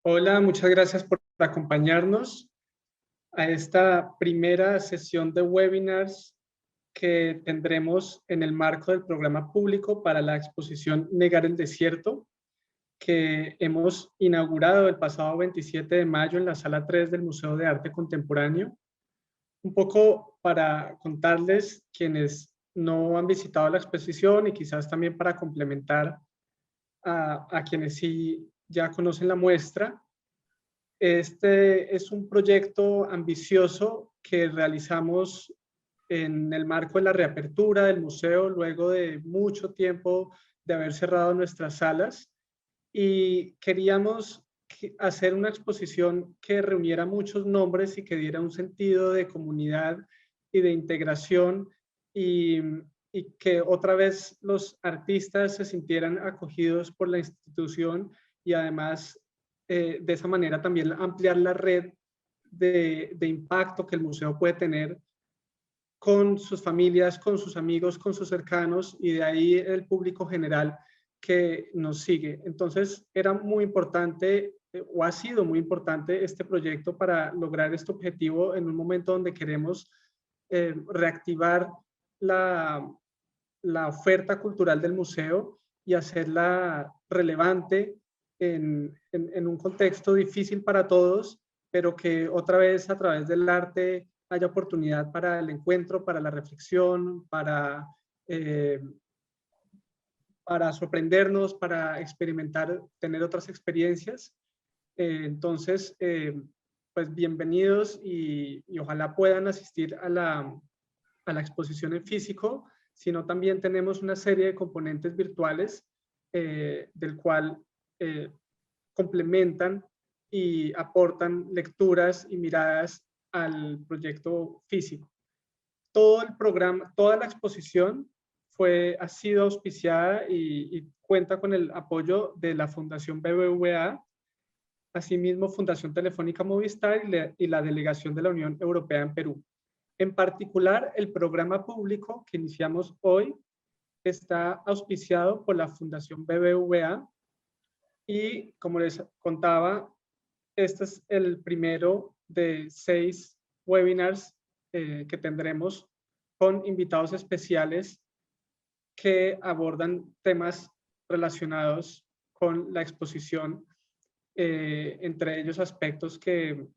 Hola, muchas gracias por acompañarnos a esta primera sesión de webinars que tendremos en el marco del programa público para la exposición Negar el Desierto, que hemos inaugurado el pasado 27 de mayo en la sala 3 del Museo de Arte Contemporáneo. Un poco para contarles quienes no han visitado la exposición y quizás también para complementar a quienes sí ya conocen la muestra. Este es un proyecto ambicioso que realizamos en el marco de la reapertura del museo, luego de mucho tiempo de haber cerrado nuestras salas, y queríamos hacer una exposición que reuniera muchos nombres y que diera un sentido de comunidad y de integración, y, y que otra vez los artistas se sintieran acogidos por la institución y además de esa manera también ampliar la red de impacto que el museo puede tener con sus familias, con sus amigos, con sus cercanos y de ahí el público general que nos sigue. Entonces era muy importante o ha sido muy importante este proyecto para lograr este objetivo en un momento donde queremos reactivar la, la oferta cultural del museo y hacerla relevante en un contexto difícil para todos, pero que otra vez a través del arte haya oportunidad para el encuentro, para la reflexión, eh, para sorprendernos, para experimentar, tener otras experiencias. Entonces, pues bienvenidos y ojalá puedan asistir a la exposición en físico, sino también tenemos una serie de componentes virtuales del cual eh, complementan y aportan lecturas y miradas al proyecto físico. Todo el programa, toda la exposición ha sido auspiciada y cuenta con el apoyo de la Fundación BBVA, asimismo Fundación Telefónica Movistar y la Delegación de la Unión Europea en Perú. En particular, el programa público que iniciamos hoy está auspiciado por la Fundación BBVA y, como les contaba, este es el primero de 6 webinars que tendremos con invitados especiales que abordan temas relacionados con la exposición, entre ellos aspectos que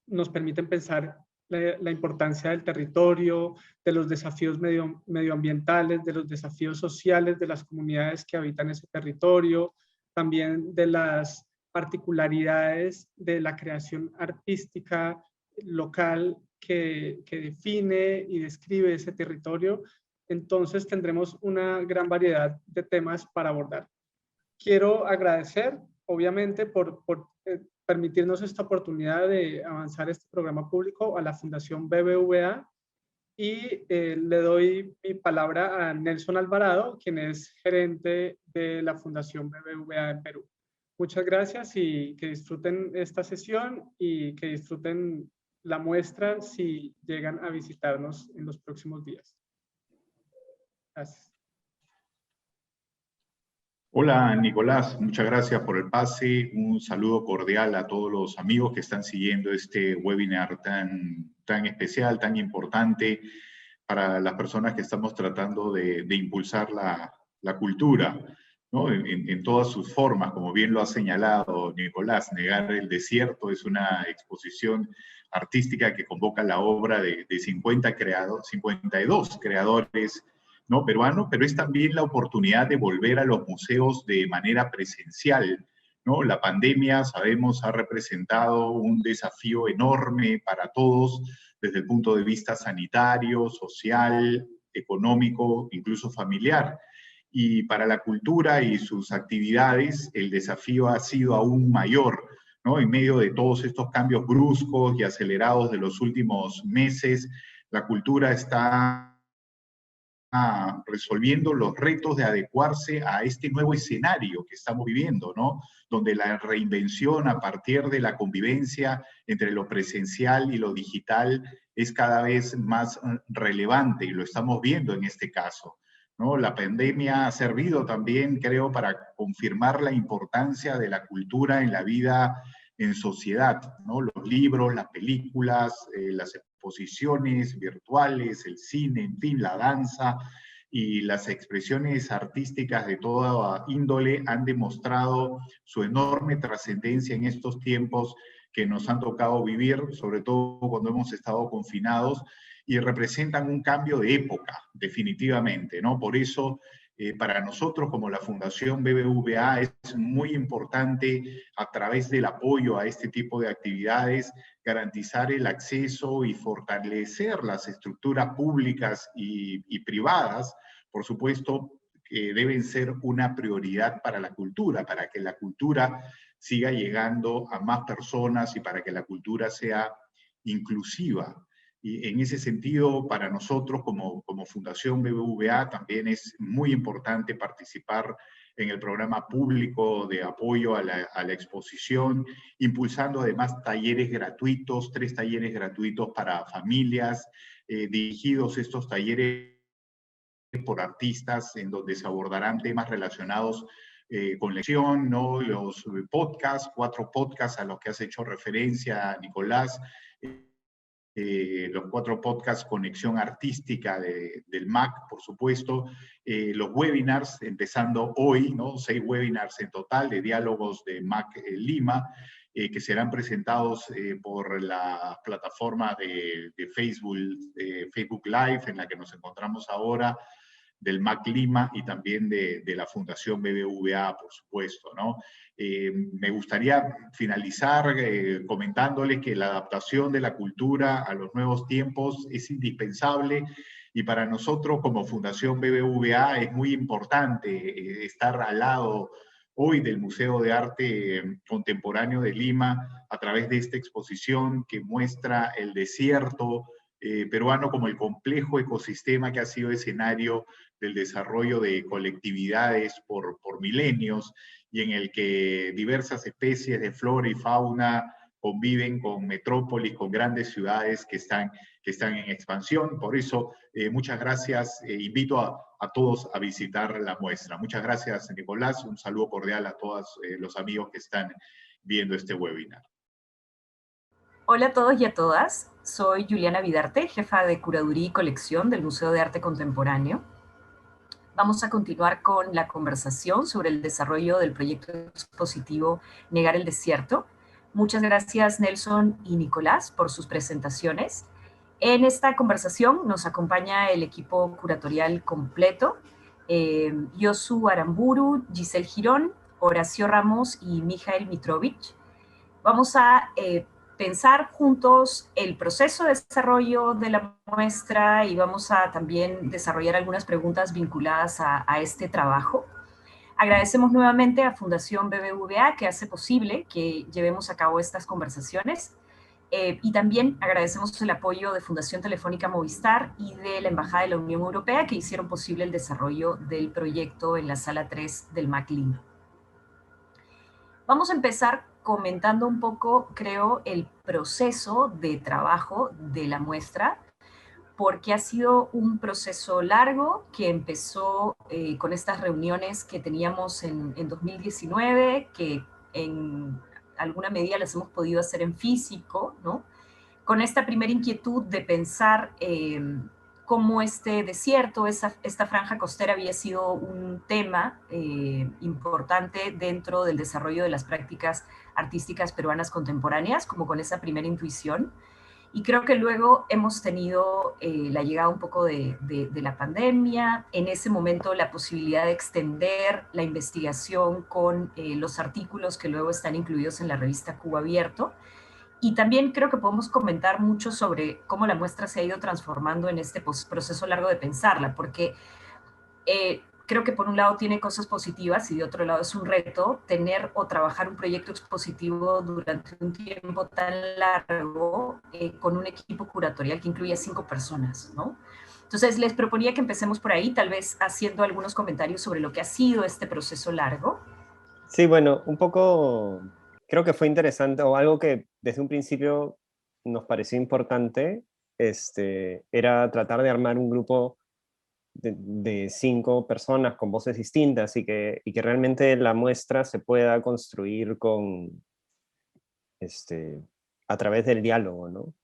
nos permiten pensar la importancia del territorio, de los desafíos medioambientales, de los desafíos sociales de las comunidades que habitan ese territorio, también de las particularidades de la creación artística local que define y describe ese territorio. Entonces tendremos una gran variedad de temas para abordar. Quiero agradecer, obviamente, por permitirnos esta oportunidad de avanzar este programa público a la Fundación BBVA y le doy mi palabra a Nelson Alvarado, quien es gerente de la Fundación BBVA en Perú. Muchas gracias y que disfruten esta sesión y que disfruten la muestra si llegan a visitarnos en los próximos días. Gracias. Hola Nicolás, muchas gracias por el pase. Un saludo cordial a todos los amigos que están siguiendo este webinar tan especial, tan importante para las personas que estamos tratando de impulsar la cultura, ¿no? En todas sus formas, como bien lo ha señalado Nicolás. Negar el Desierto es una exposición artística que convoca la obra de 52 creadores, ¿no?, peruano, pero es también la oportunidad de volver a los museos de manera presencial, ¿no? La pandemia, sabemos, ha representado un desafío enorme para todos desde el punto de vista sanitario, social, económico, incluso familiar. Y para la cultura y sus actividades, el desafío ha sido aún mayor, ¿no? En medio de todos estos cambios bruscos y acelerados de los últimos meses, la cultura está resolviendo los retos de adecuarse a este nuevo escenario que estamos viviendo, ¿no? Donde la reinvención a partir de la convivencia entre lo presencial y lo digital es cada vez más relevante, y lo estamos viendo en este caso, ¿no? La pandemia ha servido también, creo, para confirmar la importancia de la cultura en la vida en sociedad, ¿no? Los libros, las películas, las exposiciones virtuales, el cine, en fin, la danza y las expresiones artísticas de toda índole han demostrado su enorme trascendencia en estos tiempos que nos han tocado vivir, sobre todo cuando hemos estado confinados, y representan un cambio de época, definitivamente, ¿no? Por eso, para nosotros como la Fundación BBVA es muy importante, a través del apoyo a este tipo de actividades, garantizar el acceso y fortalecer las estructuras públicas y privadas, por supuesto, que deben ser una prioridad para la cultura, para que la cultura siga llegando a más personas y para que la cultura sea inclusiva. Y en ese sentido, para nosotros como Fundación BBVA también es muy importante participar en el programa público de apoyo a la exposición, impulsando además talleres gratuitos, 3 talleres gratuitos para familias, dirigidos estos talleres por artistas en donde se abordarán temas relacionados con lección, ¿no? Los podcasts, 4 podcasts a los que has hecho referencia, Nicolás, los 4 podcasts Conexión Artística del MAC, por supuesto, los webinars, empezando hoy, ¿no? 6 webinars en total de diálogos de MAC Lima, que serán presentados por la plataforma de Facebook, Facebook Live, en la que nos encontramos ahora, del MAC Lima y también de la Fundación BBVA, por supuesto, ¿no? Me gustaría finalizar comentándoles que la adaptación de la cultura a los nuevos tiempos es indispensable y para nosotros como Fundación BBVA es muy importante estar al lado hoy del Museo de Arte Contemporáneo de Lima a través de esta exposición que muestra el desierto peruano como el complejo ecosistema que ha sido escenario del desarrollo de colectividades por milenios y en el que diversas especies de flora y fauna conviven con metrópolis, con grandes ciudades que están en expansión. Por eso, muchas gracias. Invito a todos a visitar la muestra. Muchas gracias, Nicolás. Un saludo cordial a todos los amigos que están viendo este webinar. Hola a todos y a todas. Soy Juliana Vidarte, jefa de Curaduría y Colección del Museo de Arte Contemporáneo. Vamos a continuar con la conversación sobre el desarrollo del proyecto expositivo Negar el Desierto. Muchas gracias Nelson y Nicolás por sus presentaciones. En esta conversación nos acompaña el equipo curatorial completo, Yosu Aramburu, Giselle Girón, Horacio Ramos y Mijael Mitrovic. Vamos a pensar juntos el proceso de desarrollo de la muestra y vamos a también desarrollar algunas preguntas vinculadas a este trabajo. Agradecemos nuevamente a Fundación BBVA que hace posible que llevemos a cabo estas conversaciones y también agradecemos el apoyo de Fundación Telefónica Movistar y de la Embajada de la Unión Europea que hicieron posible el desarrollo del proyecto en la Sala 3 del MAC Lima. Vamos a empezar comentando un poco, creo, el proceso de trabajo de la muestra, porque ha sido un proceso largo que empezó con estas reuniones que teníamos en 2019, que en alguna medida las hemos podido hacer en físico, ¿no? Con esta primera inquietud de pensar cómo este desierto, esta franja costera había sido un tema importante dentro del desarrollo de las prácticas artísticas peruanas contemporáneas, como con esa primera intuición. Y creo que luego hemos tenido la llegada un poco de la pandemia, en ese momento la posibilidad de extender la investigación con los artículos que luego están incluidos en la revista Cubo Abierto. Y también creo que podemos comentar mucho sobre cómo la muestra se ha ido transformando en este proceso largo de pensarla, porque creo que por un lado tiene cosas positivas y de otro lado es un reto tener o trabajar un proyecto expositivo durante un tiempo tan largo con un equipo curatorial que incluye a 5 personas, ¿no? Entonces les proponía que empecemos por ahí, tal vez haciendo algunos comentarios sobre lo que ha sido este proceso largo. Sí, bueno, un poco creo que fue interesante, o algo que desde un principio nos pareció importante, era tratar de armar un grupo de 5 personas con voces distintas y que realmente la muestra se pueda construir a través del diálogo, ¿no?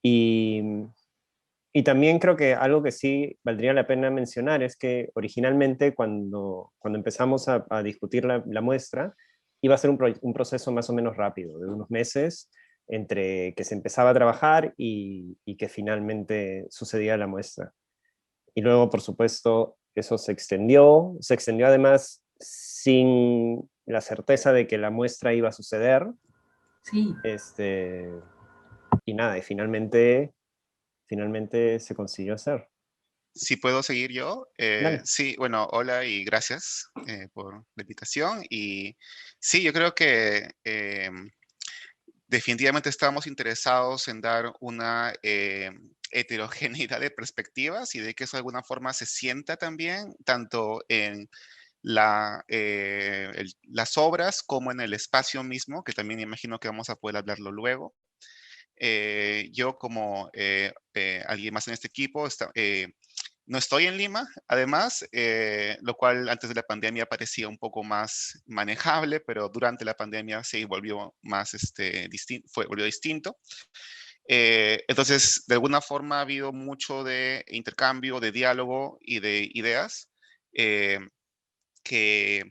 Y también creo que algo que sí valdría la pena mencionar es que originalmente cuando empezamos a discutir la muestra, iba a ser un proceso más o menos rápido, de unos meses, entre que se empezaba a trabajar y que finalmente sucedía la muestra. Y luego, por supuesto, eso se extendió además sin la certeza de que la muestra iba a suceder. Sí. Y nada, y finalmente se consiguió hacer. Si puedo seguir yo. Dale. Sí, bueno, hola y gracias por la invitación. Y sí, yo creo que definitivamente estamos interesados en dar una heterogeneidad de perspectivas y de que eso de alguna forma se sienta también, tanto en las obras como en el espacio mismo, que también imagino que vamos a poder hablarlo luego. Yo como alguien más en este equipo, no estoy en Lima, además, lo cual antes de la pandemia parecía un poco más manejable, pero durante la pandemia se volvió más volvió distinto. Entonces, de alguna forma ha habido mucho de intercambio, de diálogo y de ideas, que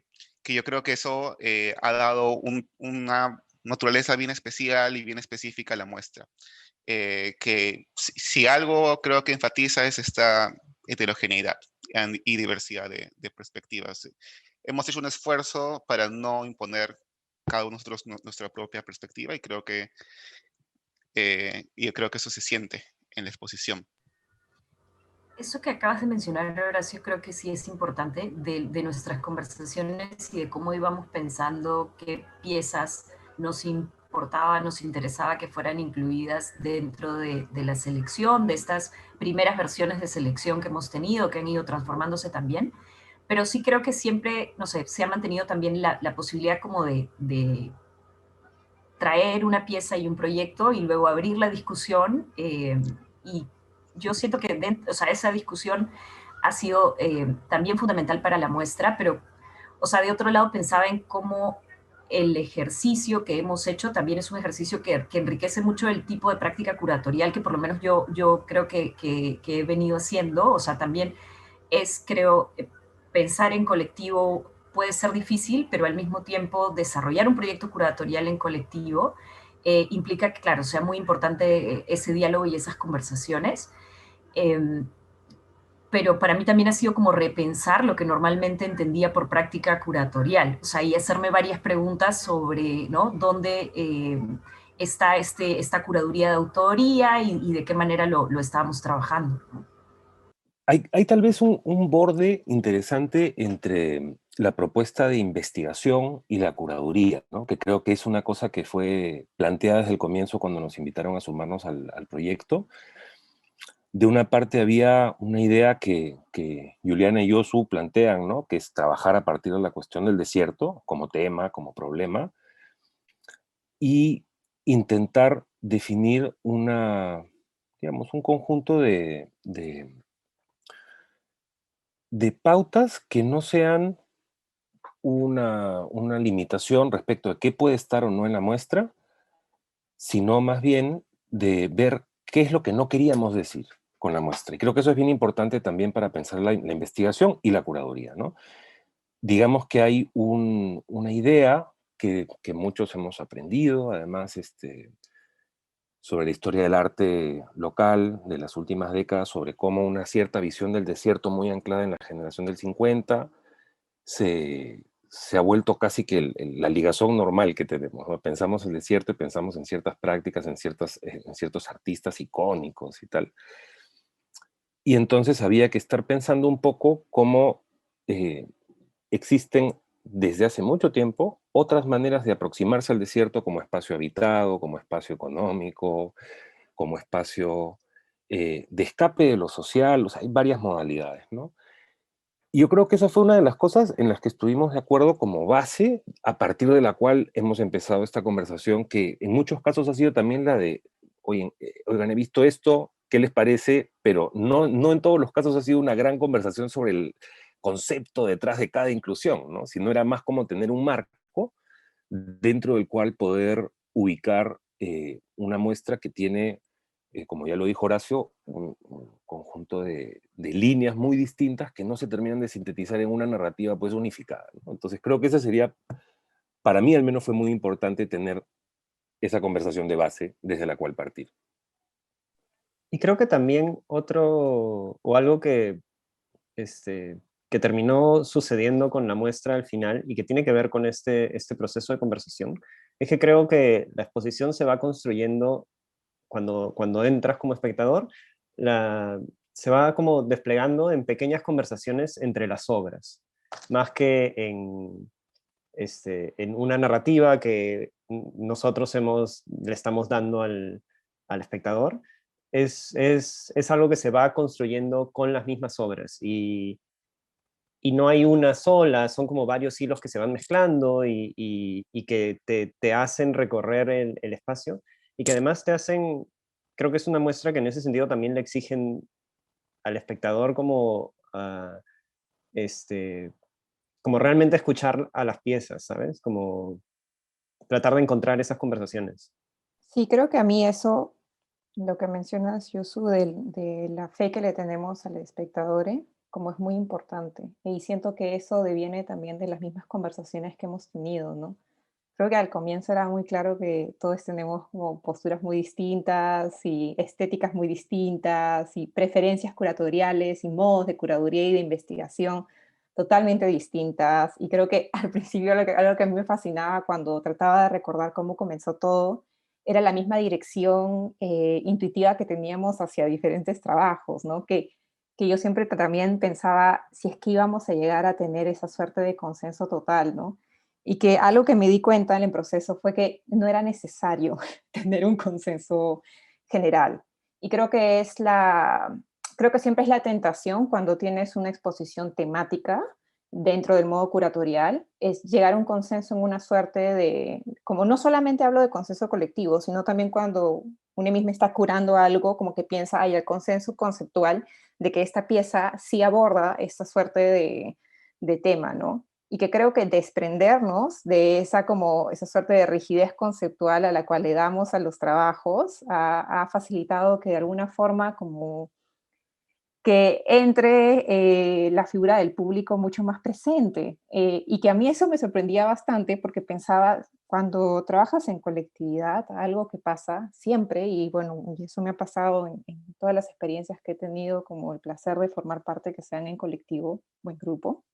yo creo que eso ha dado una naturaleza bien especial y bien específica a la muestra. Que si algo creo que enfatiza es esta heterogeneidad y diversidad de perspectivas. Hemos hecho un esfuerzo para no imponer cada uno de nosotros nuestra propia perspectiva y creo que eso se siente en la exposición. Eso que acabas de mencionar, Horacio, creo que sí es importante de nuestras conversaciones y de cómo íbamos pensando qué piezas nos importaba, nos interesaba que fueran incluidas dentro de la selección, de estas primeras versiones de selección que hemos tenido, que han ido transformándose también. Pero sí creo que siempre, no sé, se ha mantenido también la posibilidad como de traer una pieza y un proyecto y luego abrir la discusión y yo siento que esa discusión ha sido también fundamental para la muestra, pero, de otro lado pensaba en cómo el ejercicio que hemos hecho también es un ejercicio que enriquece mucho el tipo de práctica curatorial que por lo menos yo creo que he venido haciendo, también creo, pensar en colectivo puede ser difícil, pero al mismo tiempo desarrollar un proyecto curatorial en colectivo implica que, claro, sea muy importante ese diálogo y esas conversaciones. Pero para mí también ha sido como repensar lo que normalmente entendía por práctica curatorial, y hacerme varias preguntas sobre, ¿no?, dónde está esta curaduría de autoría y de qué manera lo estábamos trabajando, ¿no? Hay tal vez un borde interesante entre la propuesta de investigación y la curaduría, ¿no? Que creo que es una cosa que fue planteada desde el comienzo cuando nos invitaron a sumarnos al proyecto. De una parte había una idea que Juliana y Yosu plantean, ¿no? Que es trabajar a partir de la cuestión del desierto como tema, como problema, y intentar definir un conjunto de pautas que no sean una limitación respecto a qué puede estar o no en la muestra, sino más bien de ver qué es lo que no queríamos decir con la muestra. Y creo que eso es bien importante también para pensar la investigación y la curaduría, ¿no? Digamos que hay una idea que muchos hemos aprendido, además, sobre la historia del arte local de las últimas décadas, sobre cómo una cierta visión del desierto muy anclada en la generación del 50 se ha vuelto casi que la ligazón normal que tenemos, ¿no? Pensamos en el desierto y pensamos en ciertas prácticas, en ciertos artistas icónicos y tal. Y entonces había que estar pensando un poco cómo existen desde hace mucho tiempo otras maneras de aproximarse al desierto como espacio habitado, como espacio económico, como espacio de escape de lo social. O sea, hay varias modalidades, ¿no? Y yo creo que esa fue una de las cosas en las que estuvimos de acuerdo como base, a partir de la cual hemos empezado esta conversación, que en muchos casos ha sido también la de, oigan, he visto esto, qué les parece, pero no en todos los casos ha sido una gran conversación sobre el concepto detrás de cada inclusión, ¿no? Sino era más como tener un marco dentro del cual poder ubicar una muestra que tiene, como ya lo dijo Horacio, un conjunto de líneas muy distintas que no se terminan de sintetizar en una narrativa pues unificada, ¿no? Entonces creo que esa sería, para mí al menos fue muy importante tener esa conversación de base desde la cual partir. Y creo que también otro, o algo que terminó sucediendo con la muestra al final y que tiene que ver con este proceso de conversación, es que creo que la exposición se va construyendo cuando entras como espectador, se va como desplegando en pequeñas conversaciones entre las obras, más que en una narrativa que nosotros le estamos dando al espectador. Es algo que se va construyendo con las mismas obras y no hay una sola, son como varios hilos que se van mezclando y que te hacen recorrer el espacio y que además te hacen, creo que es una muestra que en ese sentido también le exigen al espectador como, como realmente escuchar a las piezas, ¿sabes? Como tratar de encontrar esas conversaciones. Sí, creo que a mí eso, lo que mencionas, Yusu, de la fe que le tenemos al espectador, como es muy importante. Y siento que eso deviene también de las mismas conversaciones que hemos tenido, ¿no? Creo que al comienzo era muy claro que todos tenemos como posturas muy distintas y estéticas muy distintas y preferencias curatoriales y modos de curaduría y de investigación totalmente distintas. Y creo que al principio algo que a mí me fascinaba cuando trataba de recordar cómo comenzó todo era la misma dirección intuitiva que teníamos hacia diferentes trabajos, ¿no? Que yo siempre también pensaba si es que íbamos a llegar a tener esa suerte de consenso total, ¿no? Y que algo que me di cuenta en el proceso fue que no era necesario tener un consenso general. Y creo que siempre es la tentación cuando tienes una exposición temática dentro del modo curatorial, es llegar a un consenso en una suerte de, como no solamente hablo de consenso colectivo, sino también cuando uno mismo está curando algo, como que piensa, hay el consenso conceptual de que esta pieza sí aborda esta suerte de tema, ¿no? Y que creo que desprendernos de esa suerte de rigidez conceptual a la cual le damos a los trabajos ha facilitado que de alguna forma como que entre la figura del público mucho más presente. Y que a mí eso me sorprendía bastante porque pensaba, cuando trabajas en colectividad, algo que pasa siempre, y bueno, y eso me ha pasado en todas las experiencias que he tenido, como el placer de formar parte que sean en colectivo o en grupo,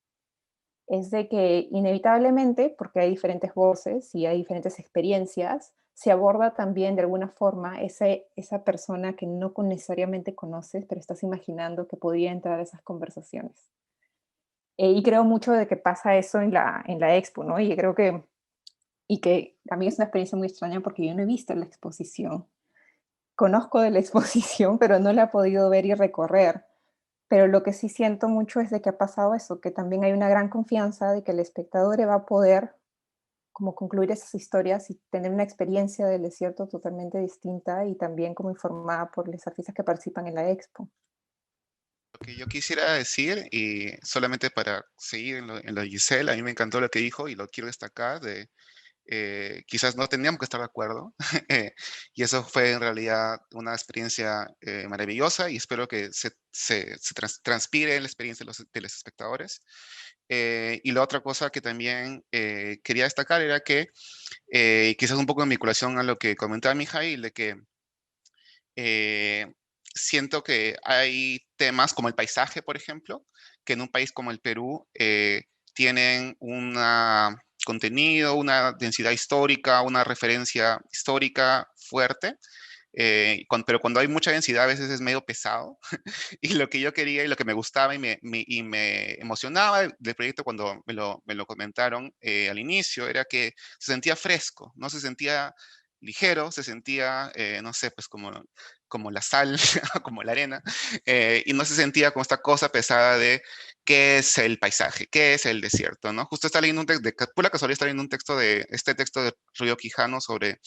es de que inevitablemente, porque hay diferentes voces y hay diferentes experiencias, se aborda también de alguna forma esa persona que no necesariamente conoces, pero estás imaginando que podría entrar a esas conversaciones. Y creo mucho de que pasa eso en la expo, ¿no? Y que a mí es una experiencia muy extraña porque yo no he visto la exposición. Conozco de la exposición, pero no la he podido ver y recorrer. Pero lo que sí siento mucho es de que ha pasado eso, que también hay una gran confianza de que el espectador va a poder como concluir esas historias y tener una experiencia del desierto totalmente distinta y también como informada por los artistas que participan en la expo. Lo que yo quisiera decir, y solamente para seguir en lo de Giselle, a mí me encantó lo que dijo y lo quiero destacar, quizás no teníamos que estar de acuerdo, y eso fue en realidad una experiencia maravillosa y espero que transpire en la experiencia de los espectadores. Y la otra cosa que también quería destacar era que quizás un poco en vinculación a lo que comentaba Mijail, de que siento que hay temas como el paisaje, por ejemplo, que en un país como el Perú tienen un contenido, una densidad histórica, una referencia histórica fuerte, pero cuando hay mucha densidad a veces es medio pesado. Y lo que yo quería y lo que me gustaba y me emocionaba del proyecto cuando me lo comentaron al inicio era que se sentía fresco, no se sentía ligero, se sentía, no sé, pues como la sal, como la arena, y no se sentía como esta cosa pesada de qué es el paisaje, qué es el desierto, ¿no? Justo está leyendo un texto, de pura casualidad está leyendo un texto de Ryo Quijano sobre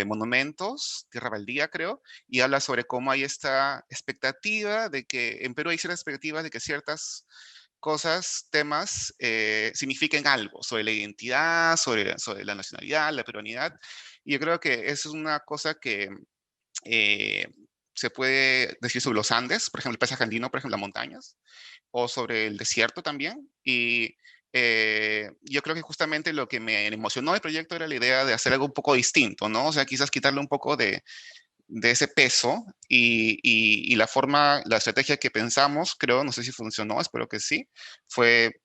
monumentos, Tierra Baldía, creo, y habla sobre cómo hay esta expectativa de que, en Perú hay cierta expectativa de que ciertas cosas, temas, signifiquen algo sobre la identidad, sobre la nacionalidad, la peruanidad, y yo creo que eso es una cosa que eh, se puede decir sobre los Andes, por ejemplo, el paisaje andino, por ejemplo, las montañas, o sobre el desierto también. Y yo creo que justamente lo que me emocionó del proyecto era la idea de hacer algo un poco distinto, ¿no? O sea, quizás quitarle un poco de ese peso y la forma, la estrategia que pensamos, creo, no sé si funcionó, espero que sí, fue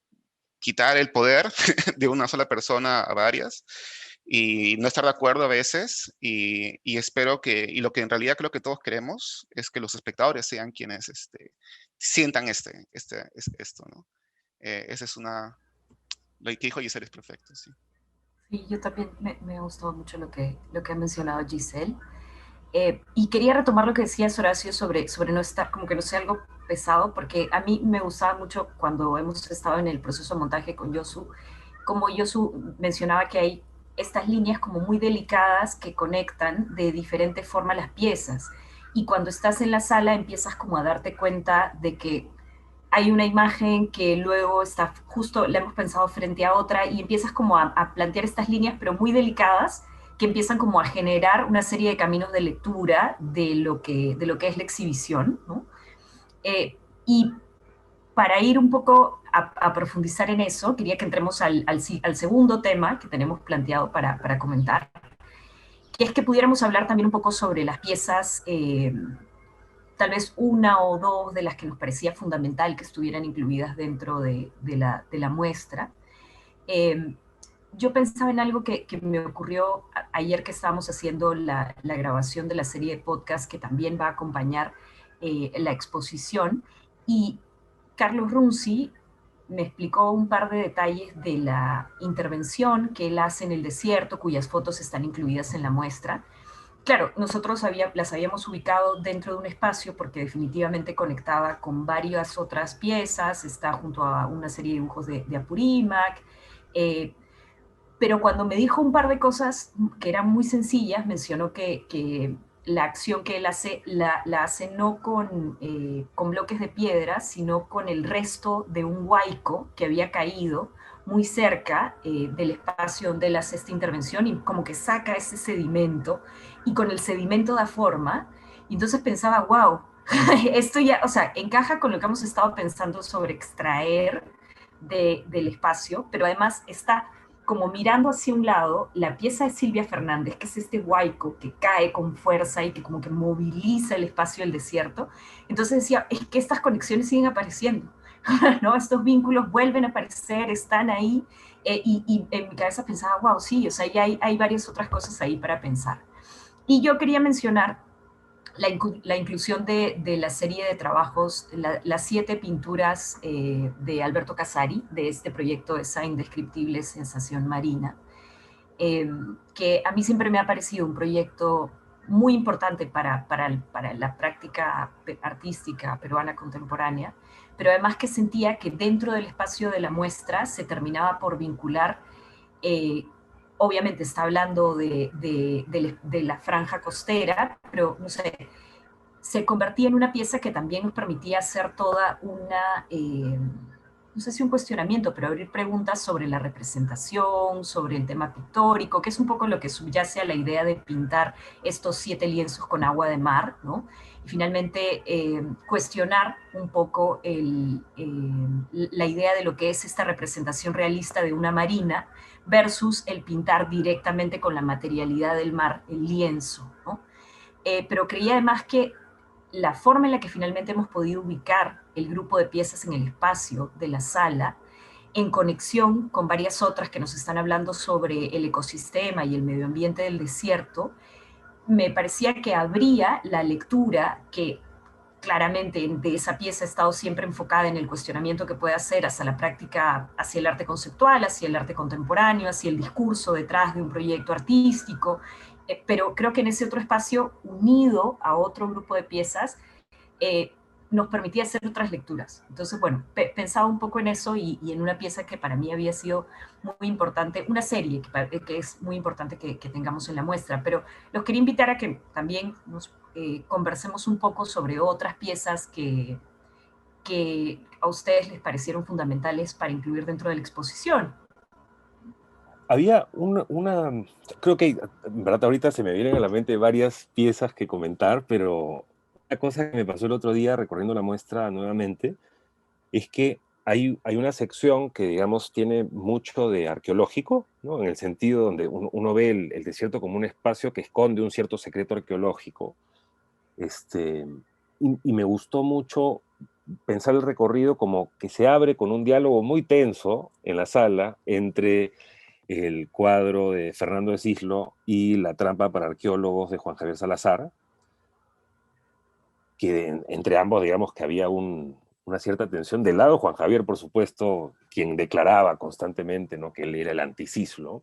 quitar el poder de una sola persona a varias y no estar de acuerdo a veces y espero que, y lo que en realidad creo que todos queremos es que los espectadores sean quienes sientan esto, ¿no? Esa es lo que dijo Giselle es perfecto, sí. Sí, yo también me ha gustado mucho lo que ha mencionado Giselle. Y quería retomar lo que decías, Horacio, sobre no estar, como que no sea algo pesado, porque a mí me gustaba mucho cuando hemos estado en el proceso de montaje con Yosu, como Yosu mencionaba que hay estas líneas como muy delicadas que conectan de diferente forma las piezas. Y cuando estás en la sala empiezas como a darte cuenta de que hay una imagen que luego está justo, la hemos pensado frente a otra y empiezas como a plantear estas líneas, pero muy delicadas, que empiezan como a generar una serie de caminos de lectura de lo que es la exhibición, ¿no? Y para ir un poco a profundizar en eso, quería que entremos al segundo tema que tenemos planteado para comentar, que es que pudiéramos hablar también un poco sobre las piezas, tal vez una o dos de las que nos parecía fundamental que estuvieran incluidas dentro de la muestra. Eh, yo pensaba en algo que me ocurrió ayer que estábamos haciendo la grabación de la serie de podcast que también va a acompañar la exposición, y Carlos Runzi me explicó un par de detalles de la intervención que él hace en el desierto, cuyas fotos están incluidas en la muestra. Claro, nosotros las habíamos ubicado dentro de un espacio porque definitivamente conectaba con varias otras piezas, está junto a una serie de dibujos de Apurímac, pero cuando me dijo un par de cosas que eran muy sencillas, mencionó que la acción que él hace la hace no con bloques de piedra, sino con el resto de un huaico que había caído muy cerca del espacio donde él hace esta intervención y como que saca ese sedimento y con el sedimento da forma. Y entonces pensaba, wow, esto ya, o sea, encaja con lo que hemos estado pensando sobre extraer del espacio, pero además está como mirando hacia un lado la pieza de Silvia Fernández, que es este huaico que cae con fuerza y que como que moviliza el espacio del desierto. Entonces decía, es que estas conexiones siguen apareciendo, ¿no? Estos vínculos vuelven a aparecer, están ahí, y en mi cabeza pensaba, wow, sí, o sea, ya hay varias otras cosas ahí para pensar. Y yo quería mencionar la inclusión de la serie de trabajos, las 7 pinturas de Alberto Casari, de este proyecto de Esa indescriptible sensación marina, que a mí siempre me ha parecido un proyecto muy importante para la práctica artística peruana contemporánea, pero además que sentía que dentro del espacio de la muestra se terminaba por vincular, obviamente está hablando de la franja costera, pero no sé, se convertía en una pieza que también nos permitía hacer toda una, no sé si un cuestionamiento, pero abrir preguntas sobre la representación, sobre el tema pictórico, que es un poco lo que subyace a la idea de pintar estos 7 lienzos con agua de mar, ¿no? Y finalmente cuestionar un poco la idea de lo que es esta representación realista de una marina versus el pintar directamente con la materialidad del mar, el lienzo, ¿no? Pero creía además que la forma en la que finalmente hemos podido ubicar el grupo de piezas en el espacio de la sala, en conexión con varias otras que nos están hablando sobre el ecosistema y el medio ambiente del desierto, me parecía que abría la lectura que claramente de esa pieza ha estado siempre enfocada en el cuestionamiento que puede hacer hacia la práctica, hacia el arte conceptual, hacia el arte contemporáneo, hacia el discurso detrás de un proyecto artístico, pero creo que en ese otro espacio, unido a otro grupo de piezas, nos permitía hacer otras lecturas. Entonces, bueno, pensaba un poco en eso y en una pieza que para mí había sido muy importante, una serie que es muy importante que tengamos en la muestra, pero los quería invitar a que también nos conversemos un poco sobre otras piezas que a ustedes les parecieron fundamentales para incluir dentro de la exposición. Había creo que, en verdad, ahorita se me vienen a la mente varias piezas que comentar, pero una cosa que me pasó el otro día recorriendo la muestra nuevamente es que hay una sección que, digamos, tiene mucho de arqueológico, ¿no? En el sentido donde uno ve el desierto como un espacio que esconde un cierto secreto arqueológico. Y me gustó mucho pensar el recorrido como que se abre con un diálogo muy tenso en la sala entre el cuadro de Fernando de Cislo y La trampa para arqueólogos de Juan Javier Salazar, que entre ambos, digamos, que había una cierta tensión. Del lado de Juan Javier, por supuesto, quien declaraba constantemente, ¿no?, que él era el anticislo.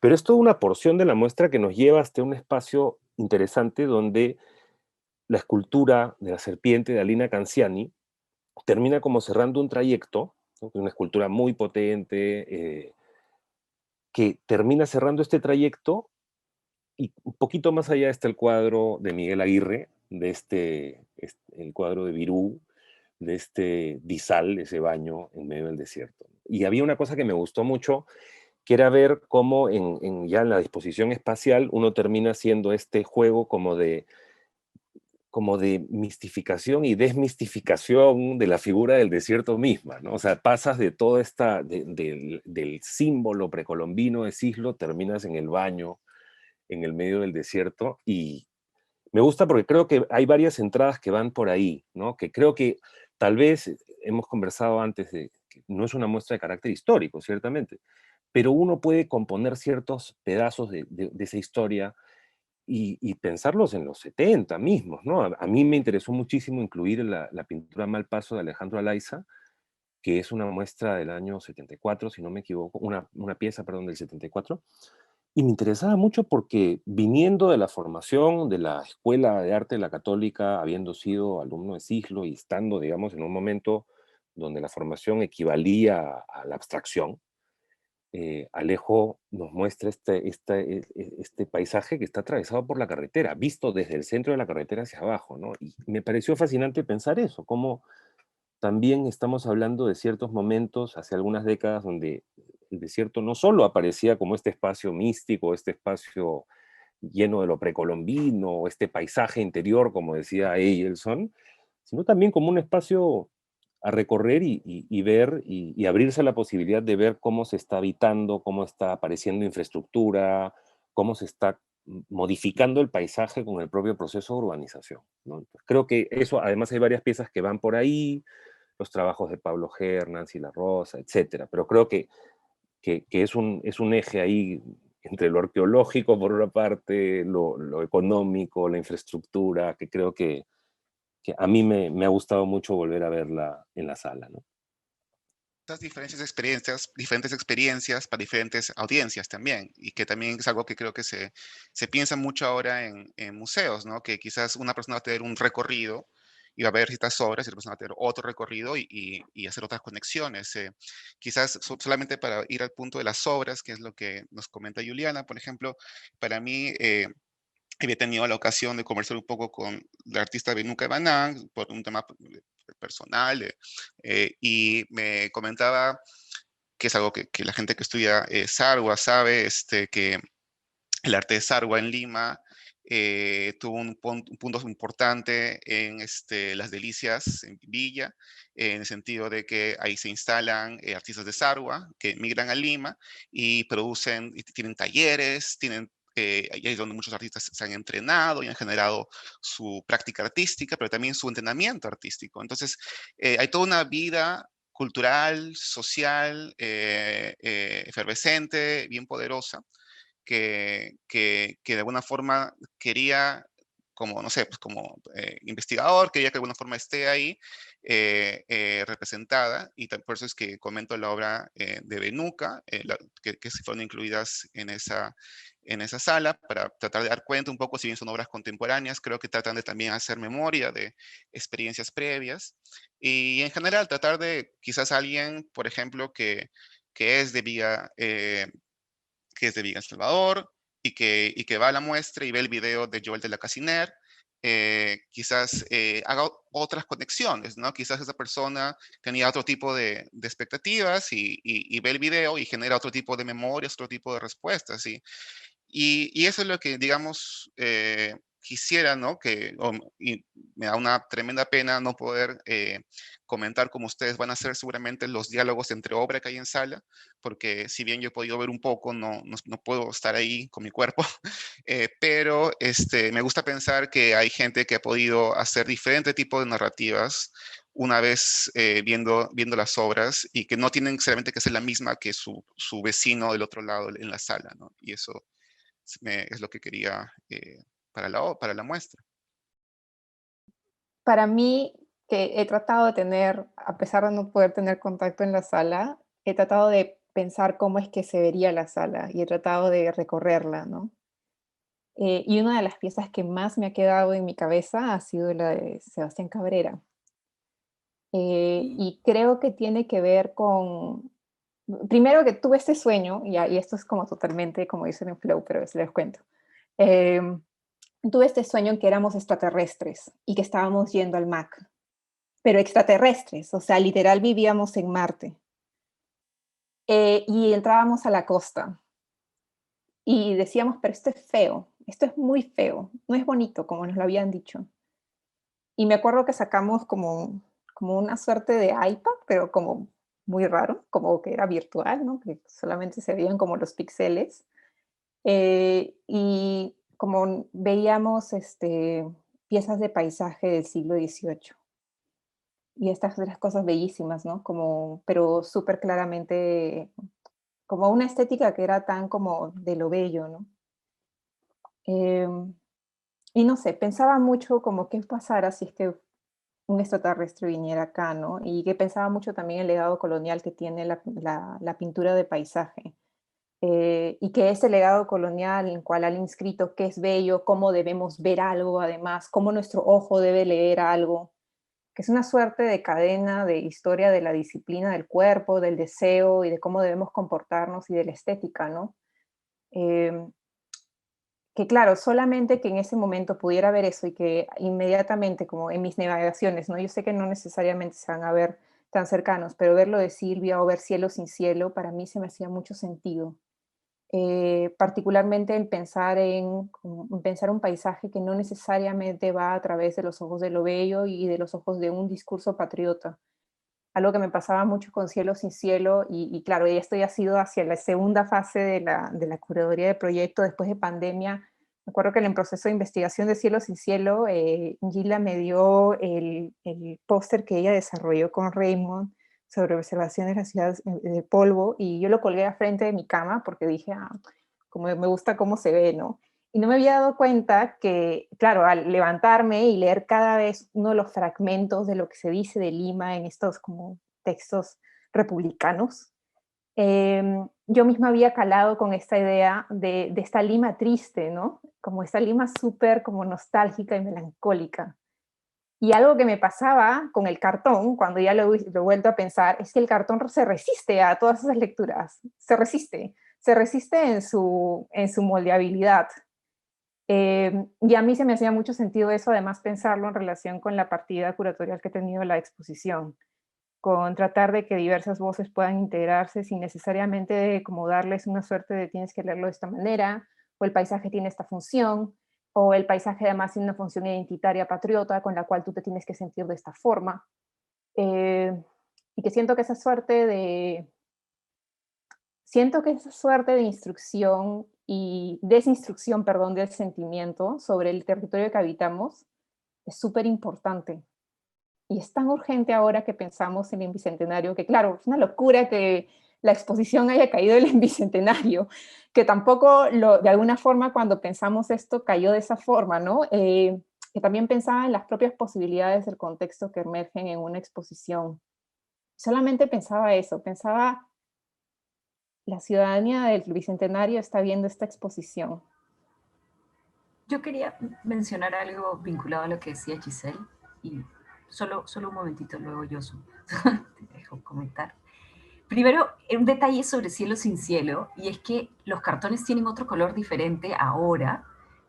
Pero es toda una porción de la muestra que nos lleva hasta un espacio interesante donde la escultura de la serpiente de Alina Canciani termina como cerrando un trayecto, ¿no?, una escultura muy potente, que termina cerrando este trayecto, y un poquito más allá está el cuadro de Miguel Aguirre, el cuadro de Virú, de este disal, ese baño en medio del desierto. Y había una cosa que me gustó mucho, que era ver cómo ya en la disposición espacial uno termina haciendo este juego como de mistificación y desmistificación de la figura del desierto misma, ¿no? O sea, pasas de toda del símbolo precolombino de Cislo, terminas en el baño, en el medio del desierto, y me gusta porque creo que hay varias entradas que van por ahí, ¿no? Que creo que tal vez hemos conversado antes de que no es una muestra de carácter histórico, ciertamente, pero uno puede componer ciertos pedazos de esa historia y pensarlos en los 70 mismos, ¿no? A mí me interesó muchísimo incluir la pintura Mal Paso de Alejandro Alaiza, que es una muestra del año 74, si no me equivoco, una pieza, perdón, del 74, y me interesaba mucho porque viniendo de la formación de la Escuela de Arte de la Católica, habiendo sido alumno de Cislo y estando, digamos, en un momento donde la formación equivalía a la abstracción, Alejo nos muestra este paisaje que está atravesado por la carretera, visto desde el centro de la carretera hacia abajo, ¿no? Y me pareció fascinante pensar eso, cómo también estamos hablando de ciertos momentos, hace algunas décadas, donde el desierto no solo aparecía como este espacio místico, este espacio lleno de lo precolombino, este paisaje interior, como decía Eielson, sino también como un espacio a recorrer y ver y abrirse a la posibilidad de ver cómo se está habitando, cómo está apareciendo infraestructura, cómo se está modificando el paisaje con el propio proceso de urbanización, ¿no? Creo que eso, además hay varias piezas que van por ahí, los trabajos de Pablo Hernández y La Rosa, etcétera, pero creo que es un eje ahí entre lo arqueológico por una parte, lo económico, la infraestructura, que creo que a mí me ha gustado mucho volver a verla en la sala, ¿no? Estas diferentes experiencias para diferentes audiencias también, y que también es algo que creo que se piensa mucho ahora en museos, ¿no? Que quizás una persona va a tener un recorrido y va a ver ciertas obras, y otra persona va a tener otro recorrido y hacer otras conexiones. Quizás solamente para ir al punto de las obras, que es lo que nos comenta Juliana, por ejemplo, para mí, había tenido la ocasión de conversar un poco con la artista Benuca Banán por un tema personal, y me comentaba que es algo que la gente que estudia Sarwa sabe, que el arte de Sarwa en Lima tuvo un punto importante en Las Delicias, en Villa, en el sentido de que ahí se instalan artistas de Sarwa que migran a Lima y producen, y tienen talleres, ahí es donde muchos artistas se han entrenado y han generado su práctica artística, pero también su entrenamiento artístico. Entonces, hay toda una vida cultural, social, efervescente, bien poderosa, que de alguna forma quería, como, no sé, pues como investigador, quería que de alguna forma esté ahí representada, y por eso es que comento la obra de Benuca, que se fueron incluidas en esa sala para tratar de dar cuenta un poco, si bien son obras contemporáneas, creo que tratan de también hacer memoria de experiencias previas y en general tratar de quizás alguien, por ejemplo, que es de Villa, que es de Villa El Salvador y que va a la muestra y ve el video de Joel de la Casiner, quizás haga otras conexiones, ¿no? Quizás esa persona tenía otro tipo de expectativas y ve el video y genera otro tipo de memorias, otro tipo de respuestas, ¿sí? Y eso es lo que, digamos, quisiera, ¿no? Y me da una tremenda pena no poder comentar cómo ustedes van a hacer seguramente los diálogos entre obra que hay en sala, porque si bien yo he podido ver un poco, no puedo estar ahí con mi cuerpo, pero me gusta pensar que hay gente que ha podido hacer diferente tipo de narrativas una vez viendo las obras y que no tienen necesariamente que ser la misma que su vecino del otro lado en la sala, ¿no? Y eso es lo que quería para la muestra. Para mí, que he tratado de tener, a pesar de no poder tener contacto en la sala, he tratado de pensar cómo es que se vería la sala y he tratado de recorrerla, ¿no? Y una de las piezas que más me ha quedado en mi cabeza ha sido la de Sebastián Cabrera. Y creo que tiene que ver con, primero que tuve este sueño, y esto es como totalmente, como dicen en Flow, pero les cuento. Tuve este sueño en que éramos extraterrestres y que estábamos yendo al MAC, pero extraterrestres, o sea, literal vivíamos en Marte. Y entrábamos a la costa y decíamos, pero esto es feo, esto es muy feo, no es bonito como nos lo habían dicho. Y me acuerdo que sacamos como una suerte de iPad, pero como muy raro, como que era virtual, ¿no? Que solamente se veían como los píxeles. Y como veíamos piezas de paisaje del siglo XVIII. Y estas otras cosas bellísimas, ¿no? Como, pero súper claramente, como una estética que era tan como de lo bello, ¿no? Y no sé, pensaba mucho como qué pasara si es que un extraterrestre viniera acá, ¿no? Y que pensaba mucho también el legado colonial que tiene la pintura de paisaje. Y que ese legado colonial en el cual han inscrito qué es bello, cómo debemos ver algo además, cómo nuestro ojo debe leer algo, que es una suerte de cadena de historia de la disciplina del cuerpo, del deseo y de cómo debemos comportarnos y de la estética, ¿no? Eh, que claro, solamente que en ese momento pudiera ver eso y que inmediatamente, como en mis navegaciones, ¿no? Yo sé que no necesariamente se van a ver tan cercanos, pero verlo de Silvia o ver Cielo sin cielo, para mí se me hacía mucho sentido. Particularmente en pensar un paisaje que no necesariamente va a través de los ojos de lo bello y de los ojos de un discurso patriota. Algo que me pasaba mucho con Cielo sin cielo, y claro, y esto ya ha sido hacia la segunda fase de la curaduría del proyecto después de pandemia. Me acuerdo que en el proceso de investigación de Cielo sin cielo, Gila me dio el póster que ella desarrolló con Raymond sobre observaciones de la ciudad de polvo, y yo lo colgué a frente de mi cama porque dije, como me gusta cómo se ve, ¿no? Y no me había dado cuenta que, claro, al levantarme y leer cada vez uno de los fragmentos de lo que se dice de Lima en estos como textos republicanos, yo misma había calado con esta idea de esta Lima triste, ¿no? Como esta Lima súper como nostálgica y melancólica. Y algo que me pasaba con el cartón, cuando ya lo he vuelto a pensar, es que el cartón se resiste a todas esas lecturas, se resiste en su moldeabilidad. Y a mí se me hacía mucho sentido eso, además pensarlo en relación con la partida curatorial que he tenido la exposición, con tratar de que diversas voces puedan integrarse sin necesariamente como darles una suerte de tienes que leerlo de esta manera, o el paisaje tiene esta función, o el paisaje además tiene una función identitaria patriota con la cual tú te tienes que sentir de esta forma. Y que siento que esa suerte de instrucción y desinstrucción, perdón, del sentimiento sobre el territorio que habitamos es súper importante. Y es tan urgente ahora que pensamos en el Bicentenario, que claro, es una locura que la exposición haya caído en el Bicentenario, que tampoco de alguna forma cuando pensamos esto cayó de esa forma, ¿no? Que también pensaba en las propias posibilidades del contexto que emergen en una exposición. Solamente pensaba eso, pensaba la ciudadanía del Bicentenario está viendo esta exposición? Yo quería mencionar algo vinculado a lo que decía Giselle, y solo un momentito, luego yo te dejo comentar. Primero, un detalle sobre Cielo sin cielo, y es que los cartones tienen otro color diferente ahora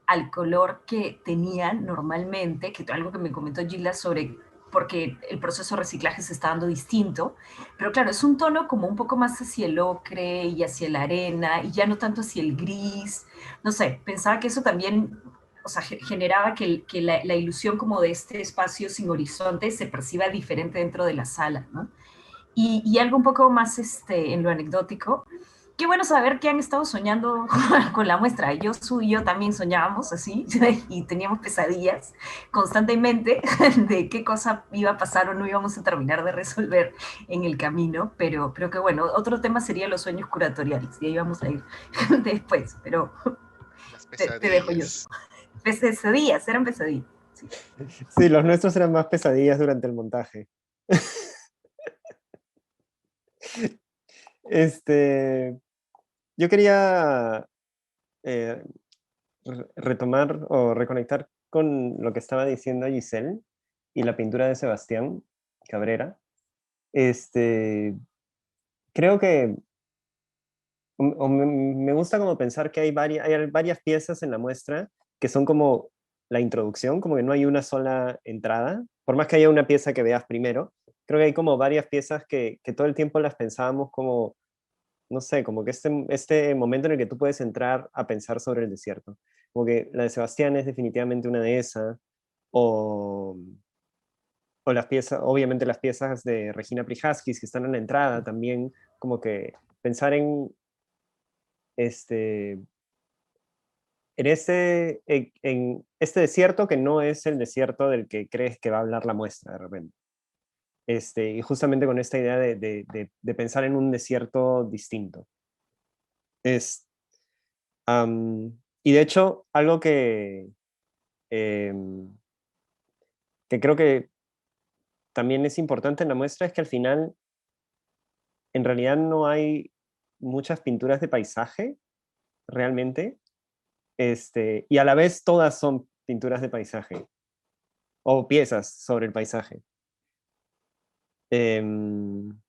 al color que tenían normalmente, que algo que me comentó Gilda sobre porque el proceso de reciclaje se está dando distinto, pero claro, es un tono como un poco más hacia el ocre y hacia la arena, y ya no tanto hacia el gris, no sé, pensaba que eso también, o sea, generaba que la ilusión como de este espacio sin horizonte se perciba diferente dentro de la sala, ¿no? Y algo un poco más en lo anecdótico, qué bueno saber que han estado soñando con la muestra. Su y yo también soñábamos así y teníamos pesadillas constantemente de qué cosa iba a pasar o no íbamos a terminar de resolver en el camino, pero que bueno, otro tema sería los sueños curatoriales, y ahí vamos a ir después, pero Las te dejo yo. pesadillas. Pesadillas, eran pesadillas. Sí. Sí, los nuestros eran más pesadillas durante el montaje. Yo quería retomar o reconectar con lo que estaba diciendo Giselle y la pintura de Sebastián Cabrera. Creo que me gusta como pensar que hay varias piezas en la muestra que son como la introducción, como que no hay una sola entrada, por más que haya una pieza que veas primero, creo que hay como varias piezas que todo el tiempo las pensábamos como, no sé, como que este momento en el que tú puedes entrar a pensar sobre el desierto. Como que la de Sebastián es definitivamente una de esas, o, o las piezas, obviamente las piezas de Regina Plihaskis que están en la entrada también, como que pensar en este, en este desierto que no es el desierto del que crees que va a hablar la muestra de repente. Y justamente con esta idea de pensar en un desierto distinto. Es, y de hecho, algo em, que creo que también es importante en la muestra es que al final, en realidad no hay muchas pinturas de paisaje, realmente, y a la vez todas son pinturas de paisaje, o piezas sobre el paisaje. Em,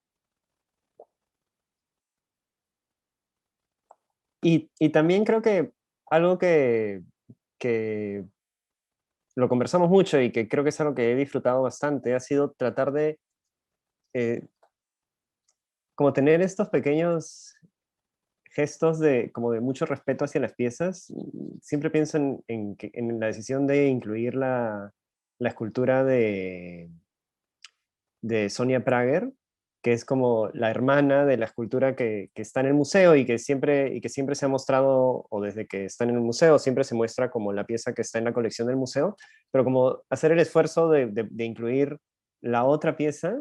y también creo que algo que lo conversamos mucho y que creo que es algo que he disfrutado bastante, ha sido tratar de eh, como tener estos pequeños gestos como de mucho respeto hacia las piezas. Siempre pienso en la decisión de incluir la escultura de Sonia Prager, que es como la hermana de la escultura que está en el museo y que siempre se ha mostrado, o desde que está en el museo, siempre se muestra como la pieza que está en la colección del museo, pero como hacer el esfuerzo de incluir la otra pieza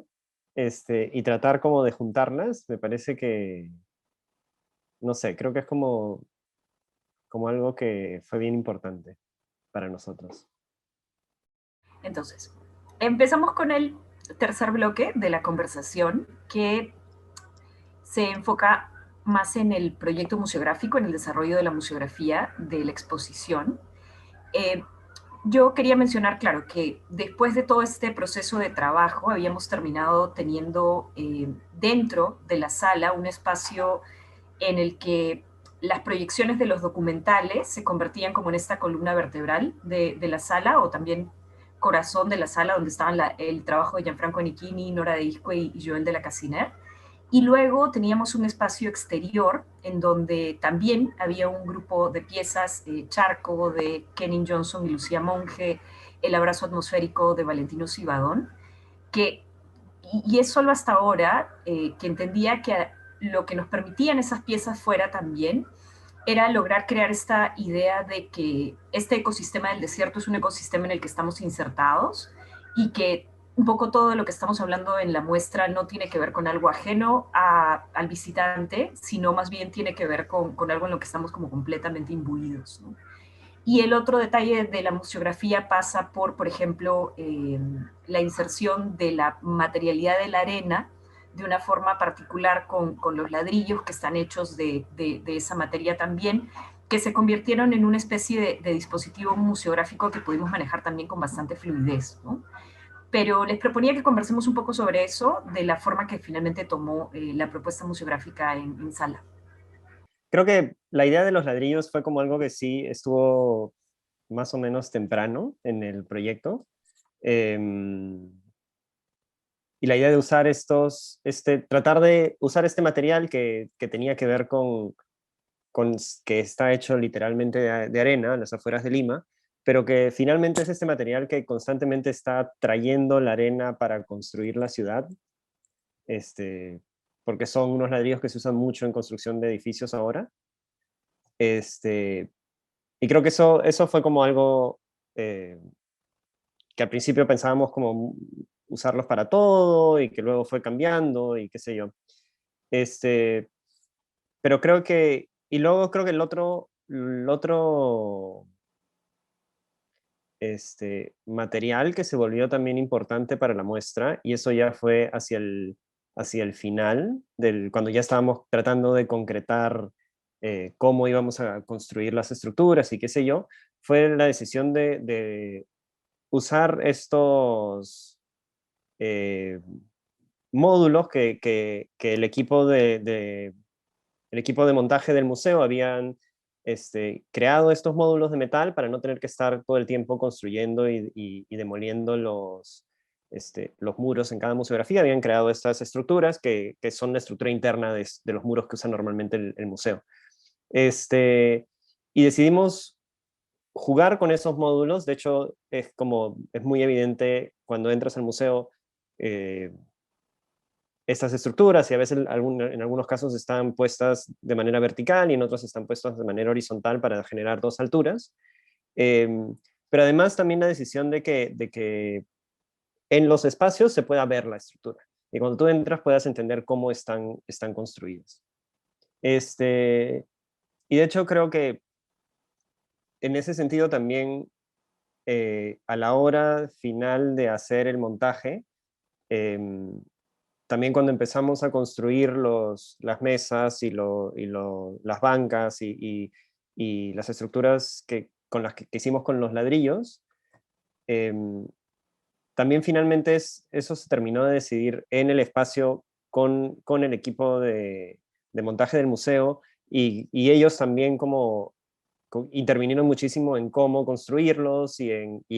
y tratar como de juntarlas, me parece que, no sé, creo que es como algo que fue bien importante para nosotros. Entonces, empezamos con el tercer bloque de la conversación, que se enfoca más en el proyecto museográfico, en el desarrollo de la museografía de la exposición. Yo quería mencionar, claro, que después de todo este proceso de trabajo, habíamos terminado teniendo dentro de la sala un espacio en el que las proyecciones de los documentales se convertían como en esta columna vertebral de la sala, o también corazón de la sala, donde estaban el trabajo de Gianfranco Anichini, Nora de Isque y Joel de la Casiner. Y luego teníamos un espacio exterior en donde también había un grupo de piezas, Charco de Kenin Johnson y Lucía Monge, El abrazo atmosférico de Valentino Cibadón, y es solo hasta ahora que entendía que lo que nos permitían esas piezas fuera también era lograr crear esta idea de que este ecosistema del desierto es un ecosistema en el que estamos insertados y que un poco todo lo que estamos hablando en la muestra no tiene que ver con algo ajeno al visitante, sino más bien tiene que ver con algo en lo que estamos como completamente imbuidos, ¿no? Y el otro detalle de la museografía pasa por ejemplo, la inserción de la materialidad de la arena de una forma particular con los ladrillos que están hechos de esa materia también, que se convirtieron en una especie de dispositivo museográfico que pudimos manejar también con bastante fluidez, ¿no? Pero les proponía que conversemos un poco sobre eso, de la forma que finalmente tomó la propuesta museográfica en sala. Creo que la idea de los ladrillos fue como algo que sí estuvo más o menos temprano en el proyecto. Y la idea de usar tratar de usar este material que tenía que ver con que está hecho literalmente de arena, en las afueras de Lima, pero que finalmente es este material que constantemente está trayendo la arena para construir la ciudad, porque son unos ladrillos que se usan mucho en construcción de edificios ahora. Y creo que eso fue como algo que al principio pensábamos como usarlos para todo y que luego fue cambiando y qué sé yo. Pero creo que, y luego creo que el otro material que se volvió también importante para la muestra, y eso ya fue hacia el final, cuando ya estábamos tratando de concretar cómo íbamos a construir las estructuras y qué sé yo, fue la decisión de usar estos módulos que el equipo el equipo de montaje del museo habían creado estos módulos de metal para no tener que estar todo el tiempo construyendo y demoliendo los muros en cada museografía. Habían creado estas estructuras que son la estructura interna de los muros que usa normalmente el museo. Y decidimos jugar con esos módulos. De hecho, es muy evidente cuando entras al museo estas estructuras, y a veces en algunos casos están puestas de manera vertical y en otros están puestas de manera horizontal para generar dos alturas. Pero además también la decisión de que en los espacios se pueda ver la estructura y cuando tú entras puedas entender cómo están construidas. Y de hecho creo que en ese sentido también a la hora final de hacer el montaje, también cuando empezamos a construir las mesas y las bancas y las estructuras con las que hicimos con los ladrillos, también finalmente eso se terminó de decidir en el espacio con el equipo de montaje del museo, y ellos también intervinieron muchísimo en cómo construirlos y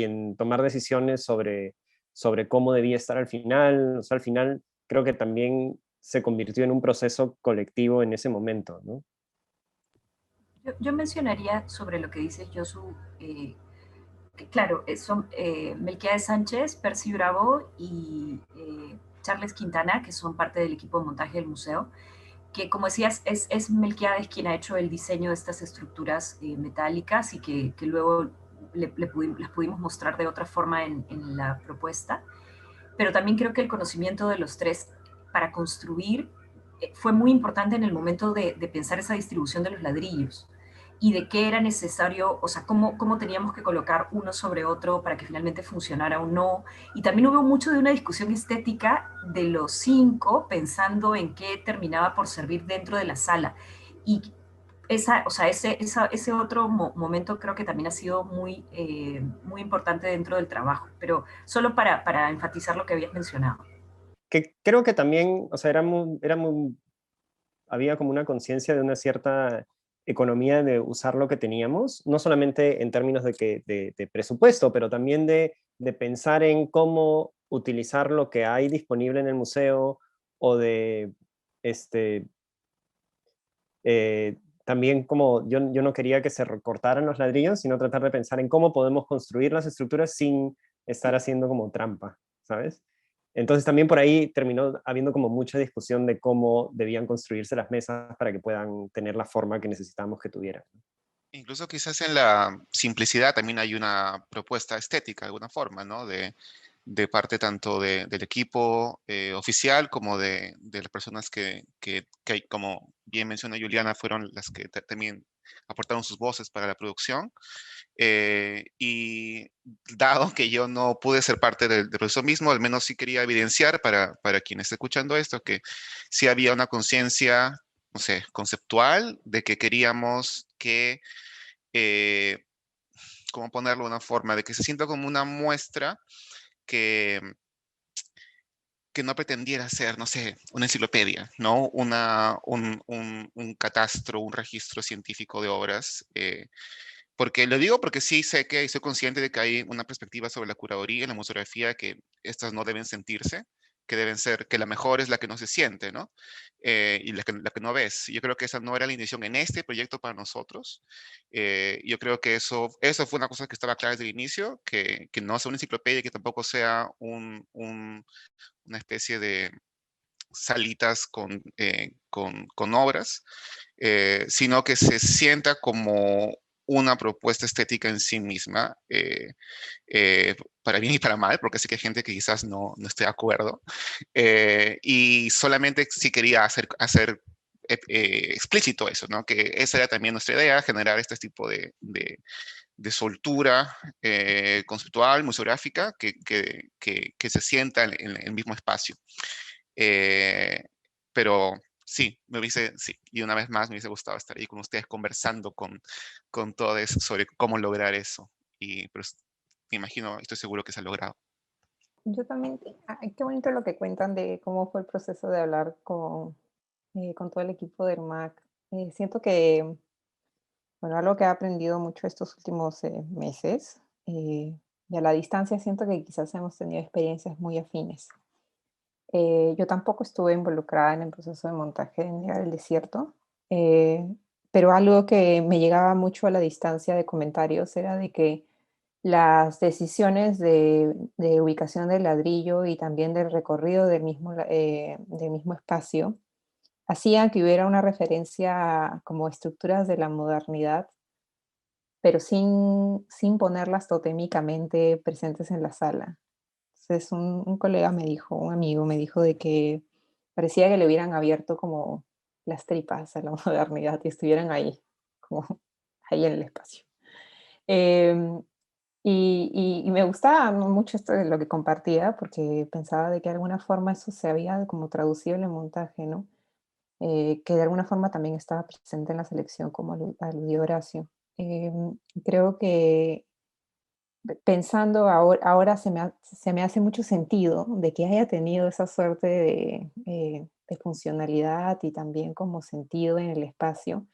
en tomar decisiones sobre cómo debía estar al final. O sea, al final creo que también se convirtió en un proceso colectivo en ese momento, ¿no? Yo mencionaría sobre lo que dices, Josu, que claro, son Melquiades Sánchez, Percy Bravo y Charles Quintana, que son parte del equipo de montaje del museo, que como decías, es Melquiades quien ha hecho el diseño de estas estructuras metálicas y que luego las pudimos mostrar de otra forma en la propuesta. Pero también creo que el conocimiento de los tres para construir fue muy importante en el momento de pensar esa distribución de los ladrillos y de qué era necesario, o sea, cómo teníamos que colocar uno sobre otro para que finalmente funcionara o no. Y también hubo mucho de una discusión estética de los 5, pensando en qué terminaba por servir dentro de la sala. Y ese otro momento creo que también ha sido muy importante dentro del trabajo, pero solo para enfatizar lo que habías mencionado. Que creo que también, o sea, había como una conciencia de una cierta economía de usar lo que teníamos, no solamente en términos de presupuesto, pero también de pensar en cómo utilizar lo que hay disponible en el museo, o de también como yo no quería que se recortaran los ladrillos, sino tratar de pensar en cómo podemos construir las estructuras sin estar haciendo como trampa, ¿sabes? Entonces también por ahí terminó habiendo como mucha discusión de cómo debían construirse las mesas para que puedan tener la forma que necesitábamos que tuvieran. Incluso quizás en la simplicidad también hay una propuesta estética de alguna forma, ¿no? De parte tanto del equipo oficial como de las personas que, como bien menciona Juliana, fueron las que también aportaron sus voces para la producción. Y dado que yo no pude ser parte del proceso mismo, al menos sí quería evidenciar para quien esté escuchando esto que sí había una conciencia, no sé, conceptual de que queríamos que, ¿cómo ponerlo de una forma? De que se sienta como una muestra que no pretendiera ser, no sé, una enciclopedia, ¿no? Un catastro, un registro científico de obras. Porque lo digo porque sí sé que soy consciente de que hay una perspectiva sobre la curaduría y la museografía que estas no deben sentirse, que deben ser, que la mejor es la que no se siente, ¿no? Y la que no ves. Yo creo que esa no era la intención en este proyecto para nosotros. Yo creo que eso fue una cosa que estaba clara desde el inicio, que no sea una enciclopedia, que tampoco sea una especie de salitas con obras, sino que se sienta como una propuesta estética en sí misma, para bien y para mal, porque sé que hay gente que quizás no esté de acuerdo, y solamente sí quería hacer explícito eso, ¿no? Que esa era también nuestra idea, generar este tipo de soltura conceptual, museográfica, que se sienta en el mismo espacio. Pero sí, sí, y una vez más me hubiese gustado estar ahí con ustedes conversando con todos sobre cómo lograr eso. Pero me imagino, estoy seguro que se ha logrado. Yo también, qué bonito lo que cuentan de cómo fue el proceso de hablar con todo el equipo del MAC. Siento que, bueno, algo que he aprendido mucho estos últimos meses, y a la distancia siento que quizás hemos tenido experiencias muy afines. Yo tampoco estuve involucrada en el proceso de montaje de Negar el Desierto, eh, pero algo que me llegaba mucho a la distancia de comentarios era de que las decisiones de ubicación del ladrillo y también del recorrido del mismo espacio hacían que hubiera una referencia a como estructuras de la modernidad, pero sin ponerlas totémicamente presentes en la sala. Entonces, un colega me dijo, un amigo me dijo de que parecía que le hubieran abierto como las tripas a la modernidad y estuvieran ahí, como ahí en el espacio. Em, y me gustaba mucho esto de lo que compartía, porque pensaba de que de alguna forma eso se había como traducido en el montaje, ¿no? Que de alguna forma también estaba presente en la selección, como aludió Horacio. Creo que pensando ahora se me hace mucho sentido de que haya tenido esa suerte de funcionalidad y también como sentido en el espacio,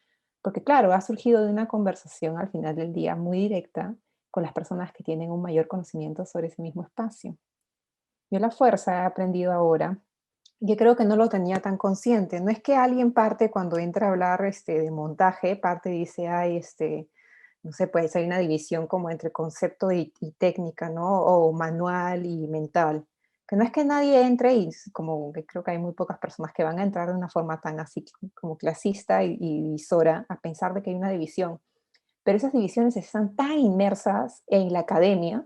porque claro, ha surgido de una conversación al final del día muy directa con las personas que tienen un mayor conocimiento sobre ese mismo espacio. Yo la fuerza he aprendido ahora, yo creo que no lo tenía tan consciente. No es que alguien parte cuando entra a hablar de montaje, parte y dice, ay, no sé, pues hay una división como entre concepto y técnica, ¿no? O manual y mental. Que no es que nadie entre y como que creo que hay muy pocas personas que van a entrar de una forma tan así como clasista y divisora a pensar de que hay una división. Pero esas divisiones están tan inmersas en la academia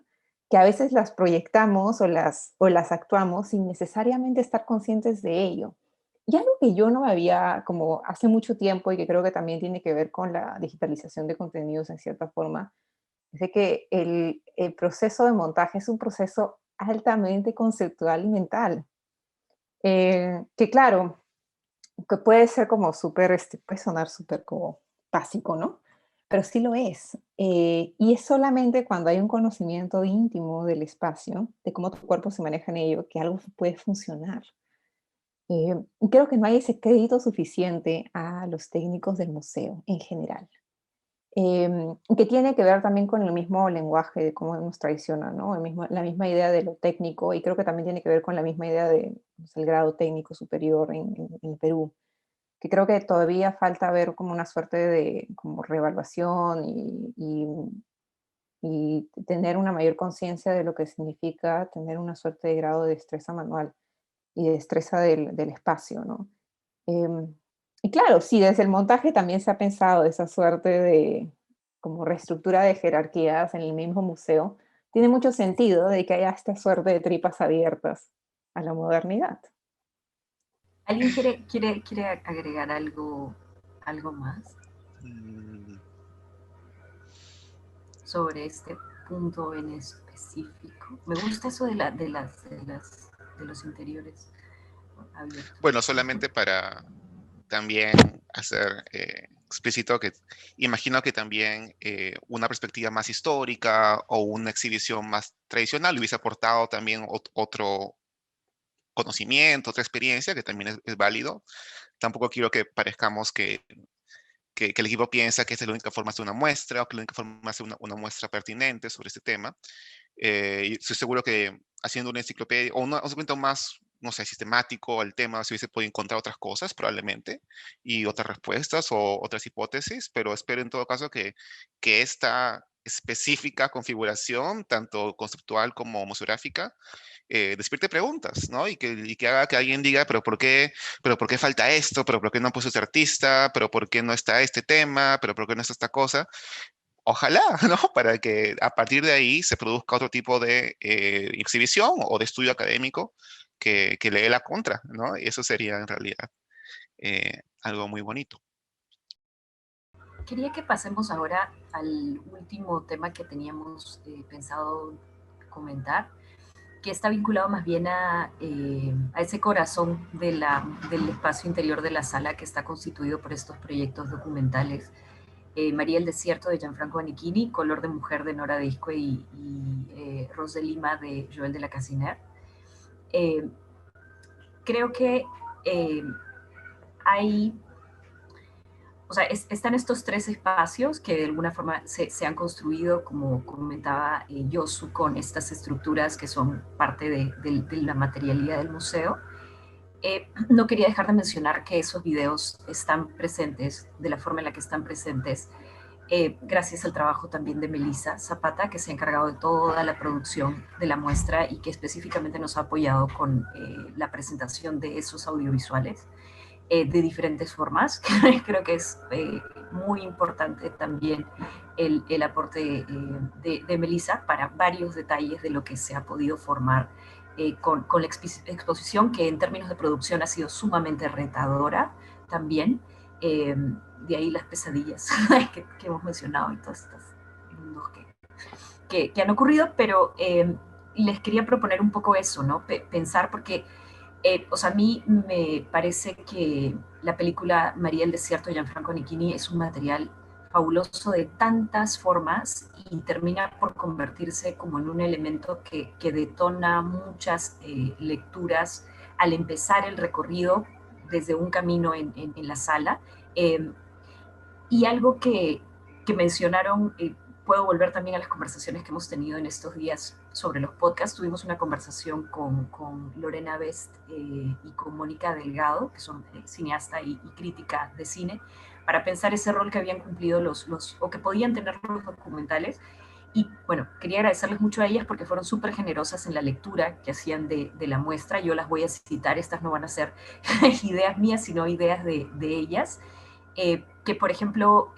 que a veces las proyectamos o las actuamos sin necesariamente estar conscientes de ello. Y algo que yo no había, como hace mucho tiempo, y que creo que también tiene que ver con la digitalización de contenidos en cierta forma, es de que el proceso de montaje es un proceso altamente conceptual y mental. Que claro, que puede ser como súper, puede sonar súper como básico, ¿no? Pero sí lo es. Y es solamente cuando hay un conocimiento íntimo del espacio, de cómo tu cuerpo se maneja en ello, que algo puede funcionar. Y creo que no hay ese crédito suficiente a los técnicos del museo en general. Que tiene que ver también con el mismo lenguaje de cómo nos traiciona, ¿no? La misma idea de lo técnico, y creo que también tiene que ver con la misma idea de pues, el grado técnico superior en Perú, que creo que todavía falta ver como una suerte de como reevaluación y tener una mayor conciencia de lo que significa tener una suerte de grado de destreza manual y de destreza del espacio, ¿no? Em, y claro, sí, desde el montaje también se ha pensado esa suerte de como reestructura de jerarquías en el mismo museo. Tiene mucho sentido de que haya esta suerte de tripas abiertas a la modernidad. ¿Alguien quiere agregar algo más? Mm, Sobre este punto en específico. Me gusta eso de los interiores abiertos. Bueno, solamente para también hacer explícito que imagino que también una perspectiva más histórica o una exhibición más tradicional hubiese aportado también otro conocimiento, otra experiencia que también es válido. Tampoco quiero que parezcamos que el equipo piensa que esta es la única forma de hacer una muestra o que la única forma de hacer una muestra pertinente sobre este tema. Y estoy seguro que haciendo una enciclopedia o un documento más, no sé, sistemático al tema, se hubiese podido encontrar otras cosas probablemente y otras respuestas o otras hipótesis, pero espero en todo caso que esta específica configuración, tanto conceptual como museográfica, despierte preguntas, ¿no? Y que haga que alguien diga, pero por qué falta esto? ¿Pero por qué no puso este artista? ¿Pero por qué no está este tema? ¿Pero por qué no está esta cosa? Ojalá, ¿no? Para que a partir de ahí se produzca otro tipo de exhibición o de estudio académico que le dé la contra, ¿no? Y eso sería en realidad algo muy bonito. Quería que pasemos ahora al último tema que teníamos pensado comentar, que está vinculado más bien a ese corazón del espacio interior de la sala que está constituido por estos proyectos documentales. María el Desierto de Gianfranco Anichini, Color de Mujer de Nora Disque y Ros de Lima de Joel de la Casiner. Creo que hay, o sea, están estos tres espacios que de alguna forma se han construido, como comentaba Yosu, con estas estructuras que son parte de la materialidad del museo. No quería dejar de mencionar que esos videos están presentes de la forma en la que están presentes, gracias al trabajo también de Melissa Zapata, que se ha encargado de toda la producción de la muestra y que específicamente nos ha apoyado con la presentación de esos audiovisuales de diferentes formas. Creo que es muy importante también el aporte de Melissa para varios detalles de lo que se ha podido formar con la exposición, que en términos de producción ha sido sumamente retadora también. De ahí las pesadillas que hemos mencionado y todos estos mundos que han ocurrido, pero les quería proponer un poco eso, ¿no? Pensar, porque o sea, a mí me parece que la película María el Desierto de Gianfranco Anichini es un material fabuloso de tantas formas y termina por convertirse como en un elemento que detona muchas lecturas al empezar el recorrido desde un camino en la sala. Eh, y algo que mencionaron, puedo volver también a las conversaciones que hemos tenido en estos días sobre los podcasts. Tuvimos una conversación con Lorena Best y con Mónica Delgado, que son cineasta y crítica de cine, para pensar ese rol que habían cumplido o que podían tener los documentales. Y bueno, quería agradecerles mucho a ellas porque fueron súper generosas en la lectura que hacían de la muestra. Yo las voy a citar, estas no van a ser ideas mías, sino ideas de ellas. Que por ejemplo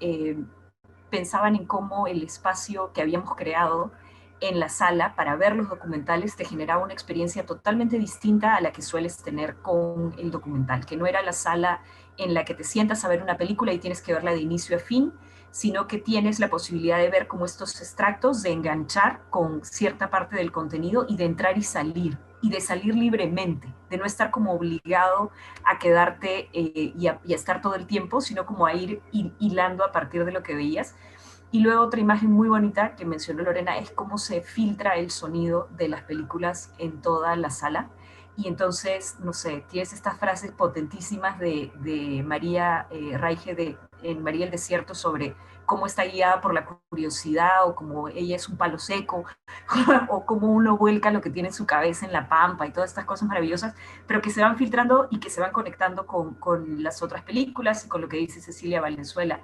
pensaban en cómo el espacio que habíamos creado en la sala para ver los documentales te generaba una experiencia totalmente distinta a la que sueles tener con el documental, que no era la sala en la que te sientas a ver una película y tienes que verla de inicio a fin, sino que tienes la posibilidad de ver como estos extractos, de enganchar con cierta parte del contenido y de entrar y de salir libremente, de no estar como obligado a quedarte y a estar todo el tiempo, sino como a ir hilando a partir de lo que veías. Y luego otra imagen muy bonita que mencionó Lorena es cómo se filtra el sonido de las películas en toda la sala. Y entonces, no sé, tienes estas frases potentísimas de María Raige en María el Desierto sobre cómo está guiada por la curiosidad o cómo ella es un palo seco o cómo uno vuelca lo que tiene en su cabeza en la pampa y todas estas cosas maravillosas, pero que se van filtrando y que se van conectando con las otras películas y con lo que dice Cecilia Valenzuela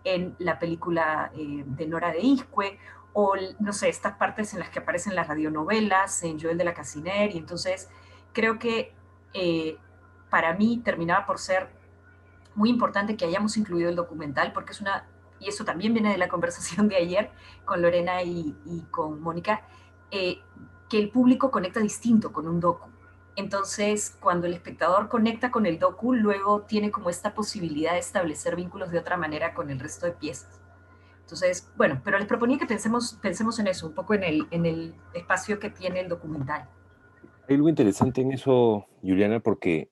en la película de Nora de Isque, o no sé, estas partes en las que aparecen las radionovelas en Joel de la Casiner. Y entonces creo que para mí terminaba por ser muy importante que hayamos incluido el documental, porque es una, y eso también viene de la conversación de ayer con Lorena y con Mónica, que el público conecta distinto con un docu. Entonces, cuando el espectador conecta con el docu, luego tiene como esta posibilidad de establecer vínculos de otra manera con el resto de piezas. Entonces, bueno, pero les proponía que pensemos en eso, un poco en el espacio que tiene el documental. Hay algo interesante en eso, Juliana, porque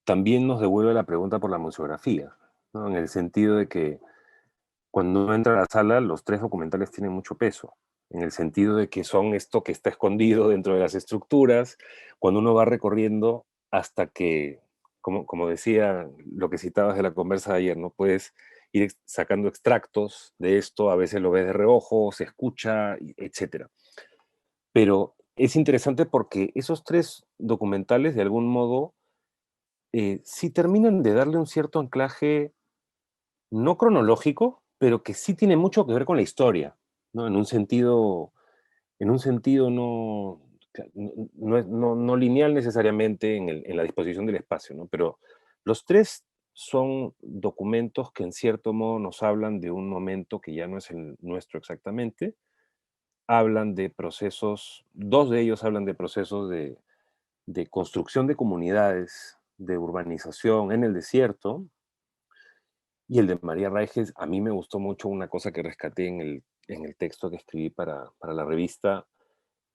también nos devuelve la pregunta por la museografía, ¿no? En el sentido de que cuando uno entra a la sala, los tres documentales tienen mucho peso, en el sentido de que son esto que está escondido dentro de las estructuras, cuando uno va recorriendo hasta que, como decía, lo que citabas de la conversa de ayer, ¿no? Puedes ir sacando extractos de esto, a veces lo ves de reojo, se escucha, etcétera. Pero es interesante porque esos tres documentales, de algún modo, sí terminan de darle un cierto anclaje, no cronológico, pero que sí tiene mucho que ver con la historia, ¿no? En un sentido no lineal necesariamente en la disposición del espacio, ¿no? Pero los tres son documentos que en cierto modo nos hablan de un momento que ya no es el nuestro exactamente, hablan de procesos, dos de ellos hablan de procesos de construcción de comunidades, de urbanización en el desierto, y el de María Raiges, a mí me gustó mucho una cosa que rescaté en el texto que escribí para la revista,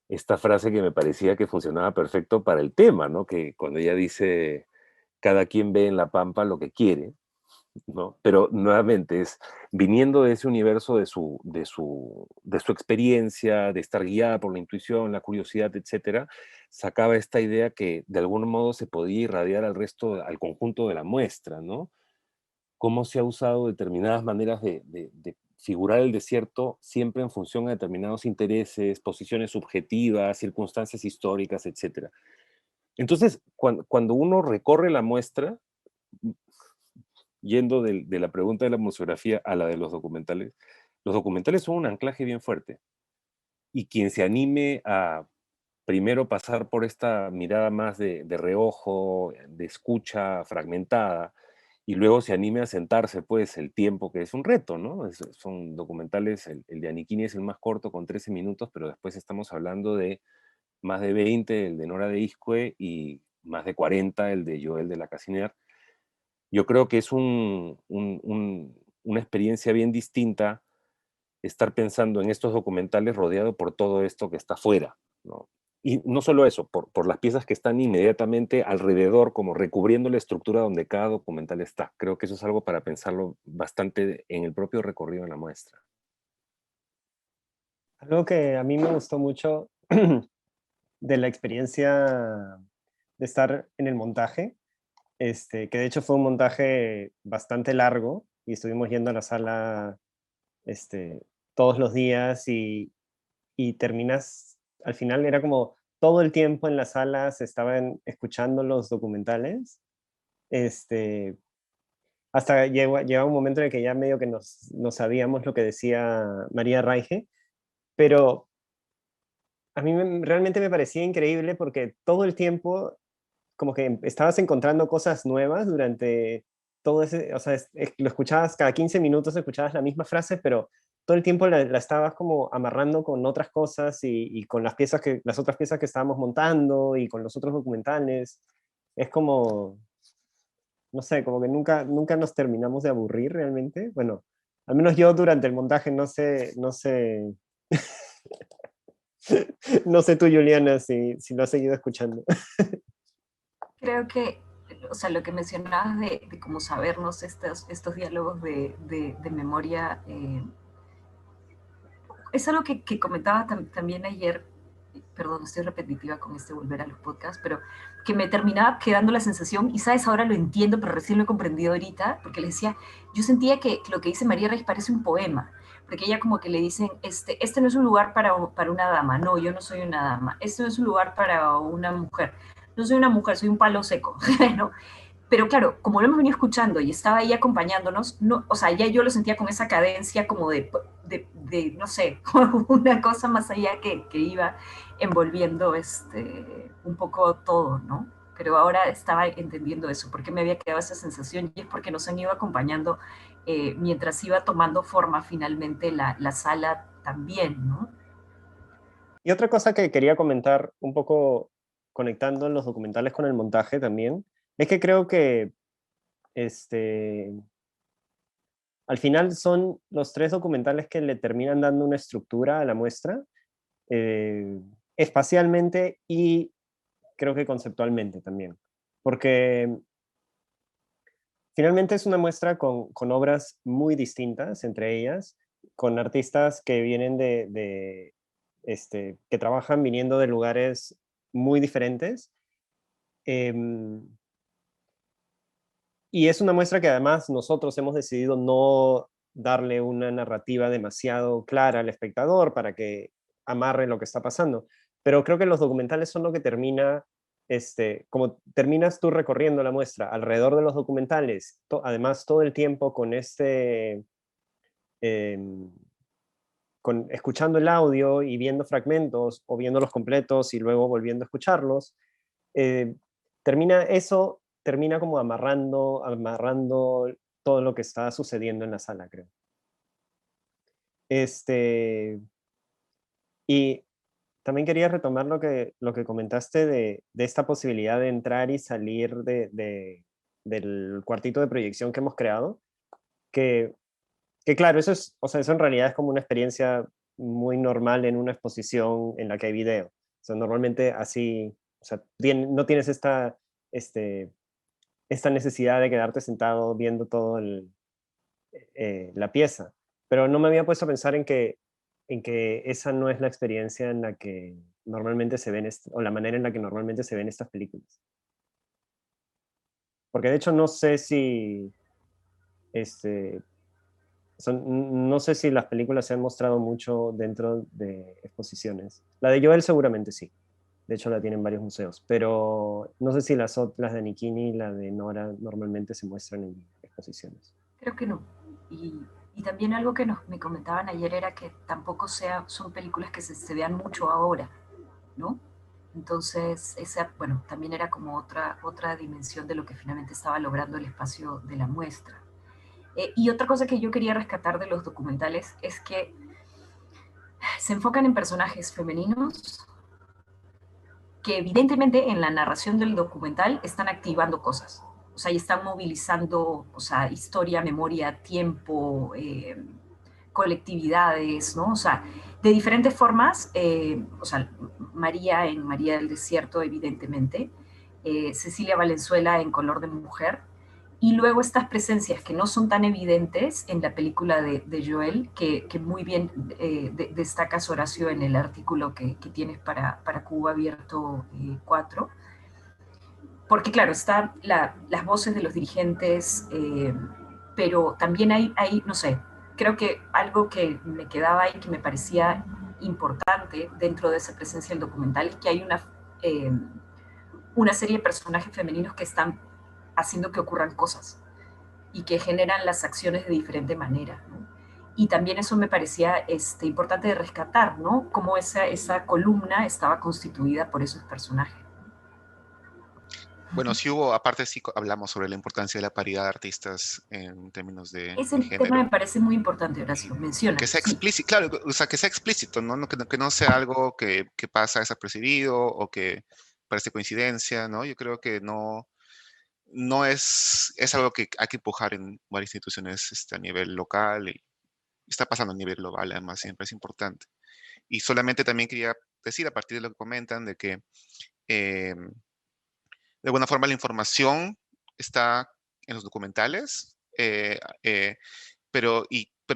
esta frase que me parecía que funcionaba perfecto para el tema, ¿no? Que cuando ella dice, cada quien ve en la pampa lo que quiere, ¿no? Pero nuevamente es viniendo de ese universo de su experiencia, de estar guiada por la intuición, la curiosidad, etcétera, sacaba esta idea que de algún modo se podía irradiar al resto, al conjunto de la muestra, ¿no? Cómo se ha usado determinadas maneras de figurar el desierto siempre en función a determinados intereses, posiciones subjetivas, circunstancias históricas, etcétera. Entonces, cuando uno recorre la muestra, yendo de la pregunta de la museografía a la de los documentales son un anclaje bien fuerte. Y quien se anime a primero pasar por esta mirada más de reojo, de escucha fragmentada, y luego se anime a sentarse, pues, el tiempo, que es un reto, ¿no? Son documentales, el de Aniquini es el más corto, con 13 minutos, pero después estamos hablando de más de 20, el de Nora de Iscue, y más de 40, el de Joel de la Casiner. Yo creo que es una experiencia bien distinta estar pensando en estos documentales rodeado por todo esto que está afuera, ¿no? Y no solo eso, por las piezas que están inmediatamente alrededor, como recubriendo la estructura donde cada documental está. Creo que eso es algo para pensarlo bastante en el propio recorrido de la muestra. Algo que a mí me gustó mucho de la experiencia de estar en el montaje, que de hecho fue un montaje bastante largo y estuvimos yendo a la sala todos los días y terminas, al final era como todo el tiempo en la sala se estaban escuchando los documentales, hasta llegaba un momento en el que ya medio que no sabíamos lo que decía María Raige, pero a mí realmente me parecía increíble porque todo el tiempo como que estabas encontrando cosas nuevas durante todo ese, o sea, lo escuchabas cada 15 minutos, escuchabas la misma frase, pero todo el tiempo la estabas como amarrando con otras cosas y con las otras piezas que estábamos montando y con los otros documentales. Es como, no sé, como que nunca nos terminamos de aburrir realmente. Bueno, al menos yo durante el montaje, no sé, no sé tú, Juliana, si lo has seguido escuchando. Creo que, o sea, lo que mencionabas de cómo sabernos estos diálogos de memoria, es algo que comentaba también ayer, perdón, estoy repetitiva con volver a los podcasts, pero que me terminaba quedando la sensación, y sabes, ahora lo entiendo, pero recién lo he comprendido ahorita, porque le decía, yo sentía que lo que dice María Reyes parece un poema, porque ella como que le dicen, este no es un lugar para una dama, no, yo no soy una dama, este no es un lugar para una mujer, no soy una mujer, soy un palo seco, ¿no? Pero claro, como lo hemos venido escuchando y estaba ahí acompañándonos, no, o sea, ya yo lo sentía con esa cadencia como no sé, una cosa más allá que iba envolviendo un poco todo, ¿no? Pero ahora estaba entendiendo eso, porque me había quedado esa sensación, y es porque nos han ido acompañando mientras iba tomando forma finalmente la sala también, ¿no? Y otra cosa que quería comentar un poco conectando los documentales con el montaje también, es que creo que al final son los 3 documentales que le terminan dando una estructura a la muestra, espacialmente y creo que conceptualmente también. Porque finalmente es una muestra con obras muy distintas entre ellas, con artistas que vienen que trabajan viniendo de lugares muy diferentes. em, y es una muestra que además nosotros hemos decidido no darle una narrativa demasiado clara al espectador para que amarre lo que está pasando. Pero creo que los documentales son lo que termina, como terminas tú recorriendo la muestra alrededor de los documentales, además todo el tiempo con em, escuchando el audio y viendo fragmentos o viéndolos completos y luego volviendo a escucharlos, eh, termina como amarrando todo lo que está sucediendo en la sala, creo. Y también quería retomar lo que comentaste de esta posibilidad de entrar y salir del cuartito de proyección que hemos creado, que claro, eso es, o sea, eso en realidad es como una experiencia muy normal en una exposición en la que hay video. O sea, normalmente así, o sea, no tienes este, esta necesidad de quedarte sentado viendo todo la pieza. Pero no me había puesto a pensar en que esa no es la experiencia en la que normalmente se ven, o la manera en la que normalmente se ven estas películas. Porque de hecho no sé si, este, no sé si las películas se han mostrado mucho dentro de exposiciones. La de Joel seguramente sí. De hecho la tienen varios museos. Pero no sé si las de Nikini y la de Nora normalmente se muestran en exposiciones. Creo que no. Y también algo que me comentaban ayer era que tampoco son películas que se vean mucho ahora, ¿no? Entonces, bueno, también era como otra dimensión de lo que finalmente estaba logrando el espacio de la muestra. Y otra cosa que yo quería rescatar de los documentales es que se enfocan en personajes femeninos que evidentemente en la narración del documental están activando cosas. O sea, y están movilizando, o sea, historia, memoria, tiempo, colectividades, ¿no? O sea, de diferentes formas, o sea, María en María del Desierto, evidentemente, Cecilia Valenzuela en Color de Mujer, y luego estas presencias que no son tan evidentes en la película de Joel, que muy bien destacas, Horacio, en el artículo que tienes para Cubo Abierto 4, porque claro, están las voces de los dirigentes, pero también hay, no sé, creo que algo que me quedaba y que me parecía importante dentro de esa presencia del documental es que hay una serie de personajes femeninos que están haciendo que ocurran cosas y que generan las acciones de diferente manera, ¿no? Y también eso me parecía importante de rescatar, ¿no? Cómo esa columna estaba constituida por esos personajes. Bueno, sí hubo, aparte sí hablamos sobre la importancia de la paridad de artistas en términos de Ese tema me género. parece muy importante, Horacio, menciona. Que sea explícito, claro, o sea, que sea explícito, ¿no? Que no sea algo que pasa desapercibido o que parece coincidencia, ¿no? Yo creo que no es algo que hay que empujar en varias instituciones a nivel local y está pasando a nivel global, además, siempre es importante. Y solamente también quería decir, a partir de lo que comentan, de que eh, de alguna forma la información está en los documentales, pero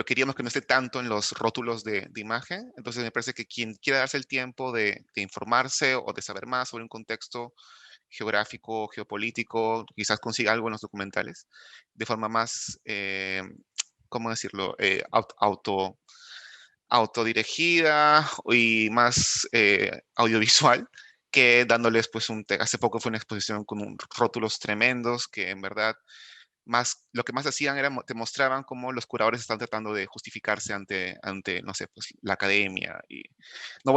queríamos que no esté tanto en los rótulos de imagen. Entonces me parece que quien quiera darse el tiempo de informarse o de saber más sobre un contexto geográfico, geopolítico, quizás consiga algo en los documentales, de forma más, ¿cómo decirlo?, autodirigida y más audiovisual, que dándoles pues hace poco fue una exposición con rótulos tremendos que en verdad lo que más hacían era, te mostraban cómo los curadores están tratando de justificarse ante no sé, pues la academia. Y no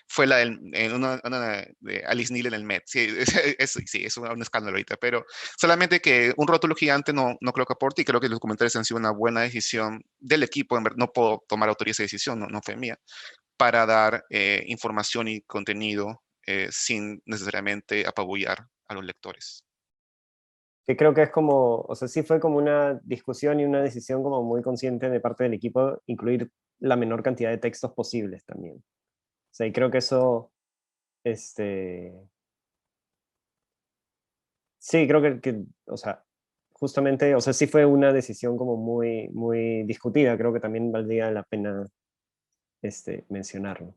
fue una de Alice Neal en el Met. Sí, es un escándalo ahorita, pero solamente que un rótulo gigante no creo que aporte, y creo que los documentales han sido una buena decisión del equipo. En verdad, no puedo tomar autoría esa decisión, no fue mía, para dar información y contenido sin necesariamente apabullar a los lectores. Que creo que es como, o sea, sí fue como una discusión y una decisión como muy consciente de parte del equipo, incluir la menor cantidad de textos posibles también. O sea, y creo que eso, sí, creo o sea, justamente, o sea, sí fue una decisión como muy, muy discutida, creo que también valdría la pena mencionarlo.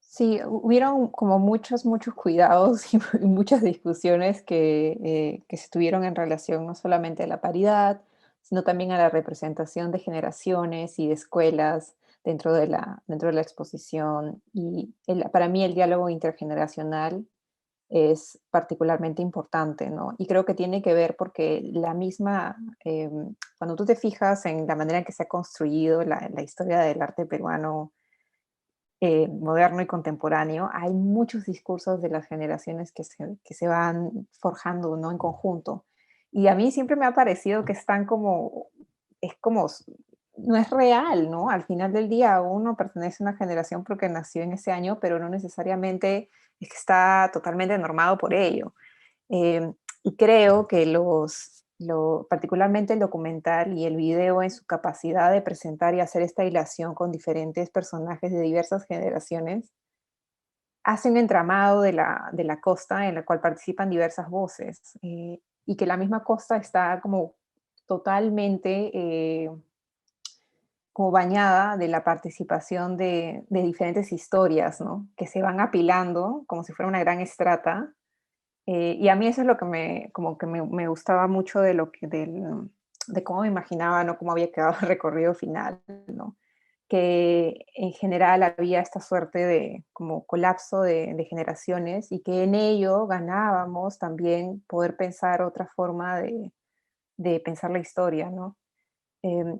Sí, hubieron como muchos, muchos cuidados y muchas discusiones que se tuvieron en relación no solamente a la paridad, sino también a la representación de generaciones y de escuelas dentro de la exposición. Y para mí el diálogo intergeneracional es particularmente importante, ¿no? Y creo que tiene que ver porque la misma, cuando tú te fijas en la manera en que se ha construido la historia del arte peruano, moderno y contemporáneo, hay muchos discursos de las generaciones que se van forjando, ¿no? En conjunto. Y a mí siempre me ha parecido que están como, es como, no es real, ¿no? Al final del día uno pertenece a una generación porque nació en ese año, pero no necesariamente es que está totalmente normado por ello. Eh, y creo que particularmente el documental y el video en su capacidad de presentar y hacer esta hilación con diferentes personajes de diversas generaciones, hace un entramado de la costa en la cual participan diversas voces y que la misma costa está como totalmente como bañada de la participación de diferentes historias, ¿no? Que se van apilando como si fuera una gran estrata y a mí eso es lo que como que me gustaba mucho de de cómo me imaginaba, ¿no? Cómo había quedado el recorrido final, ¿no? Que en general había esta suerte de como colapso de generaciones y que en ello ganábamos también poder pensar otra forma de pensar la historia, ¿no?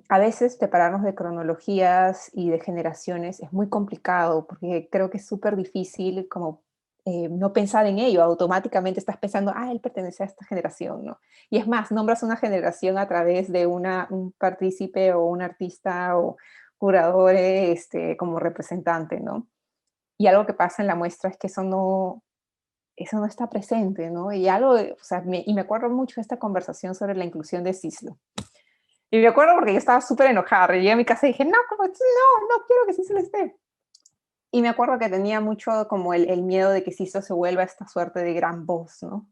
A veces separarnos de cronologías y de generaciones es muy complicado porque creo que es súper difícil como no pensar en ello, automáticamente estás pensando, ah, él pertenece a esta generación, ¿no? Y es más, nombras una generación a través de un partícipe o un artista o curador como representante, ¿no? Y algo que pasa en la muestra es que eso no está presente, ¿no? Y o sea, y me acuerdo mucho de esta conversación sobre la inclusión de Cislo. Y me acuerdo porque yo estaba súper enojada, llegué a mi casa y dije, no, no quiero que Cislo esté. Y me acuerdo que tenía mucho como el miedo de que Cislo se vuelva esta suerte de gran voz, ¿no?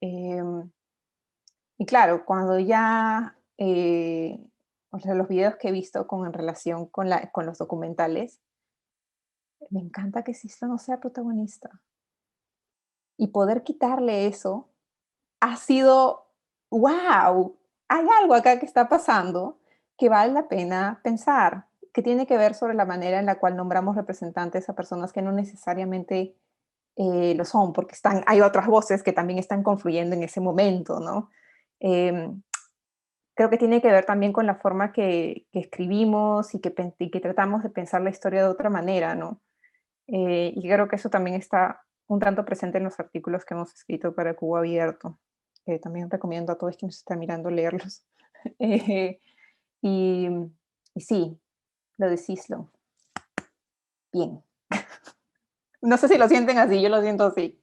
Y claro, cuando ya, o sea, los videos que he visto en relación con los documentales, me encanta que Cislo no sea protagonista. Y poder quitarle eso ha sido, wow, hay algo acá que está pasando que vale la pena pensar, que tiene que ver sobre la manera en la cual nombramos representantes a personas que no necesariamente lo son, porque hay otras voces que también están confluyendo en ese momento, ¿no? Em, Creo que tiene que ver también con la forma que escribimos y que tratamos de pensar la historia de otra manera, ¿no? Y creo que eso también está un tanto presente en los artículos que hemos escrito para Cubo Abierto, que también recomiendo a todos quienes están mirando leerlos. Eh, y, y sí, lo de Cislo. Bien. No sé si lo sienten así, yo lo siento así.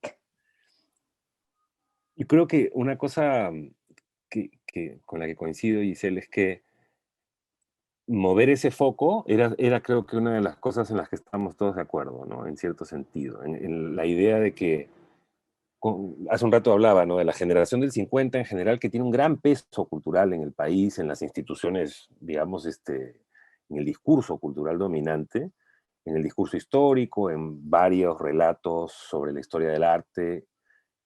Yo creo que una cosa con la que coincido, Giselle, es que mover ese foco era creo que una de las cosas en las que estamos todos de acuerdo, ¿no? En cierto sentido, en la idea de que, hace un rato hablaba, ¿no? De la generación del 50 en general, que tiene un gran peso cultural en el país, en las instituciones, digamos, en el discurso cultural dominante, en el discurso histórico, en varios relatos sobre la historia del arte.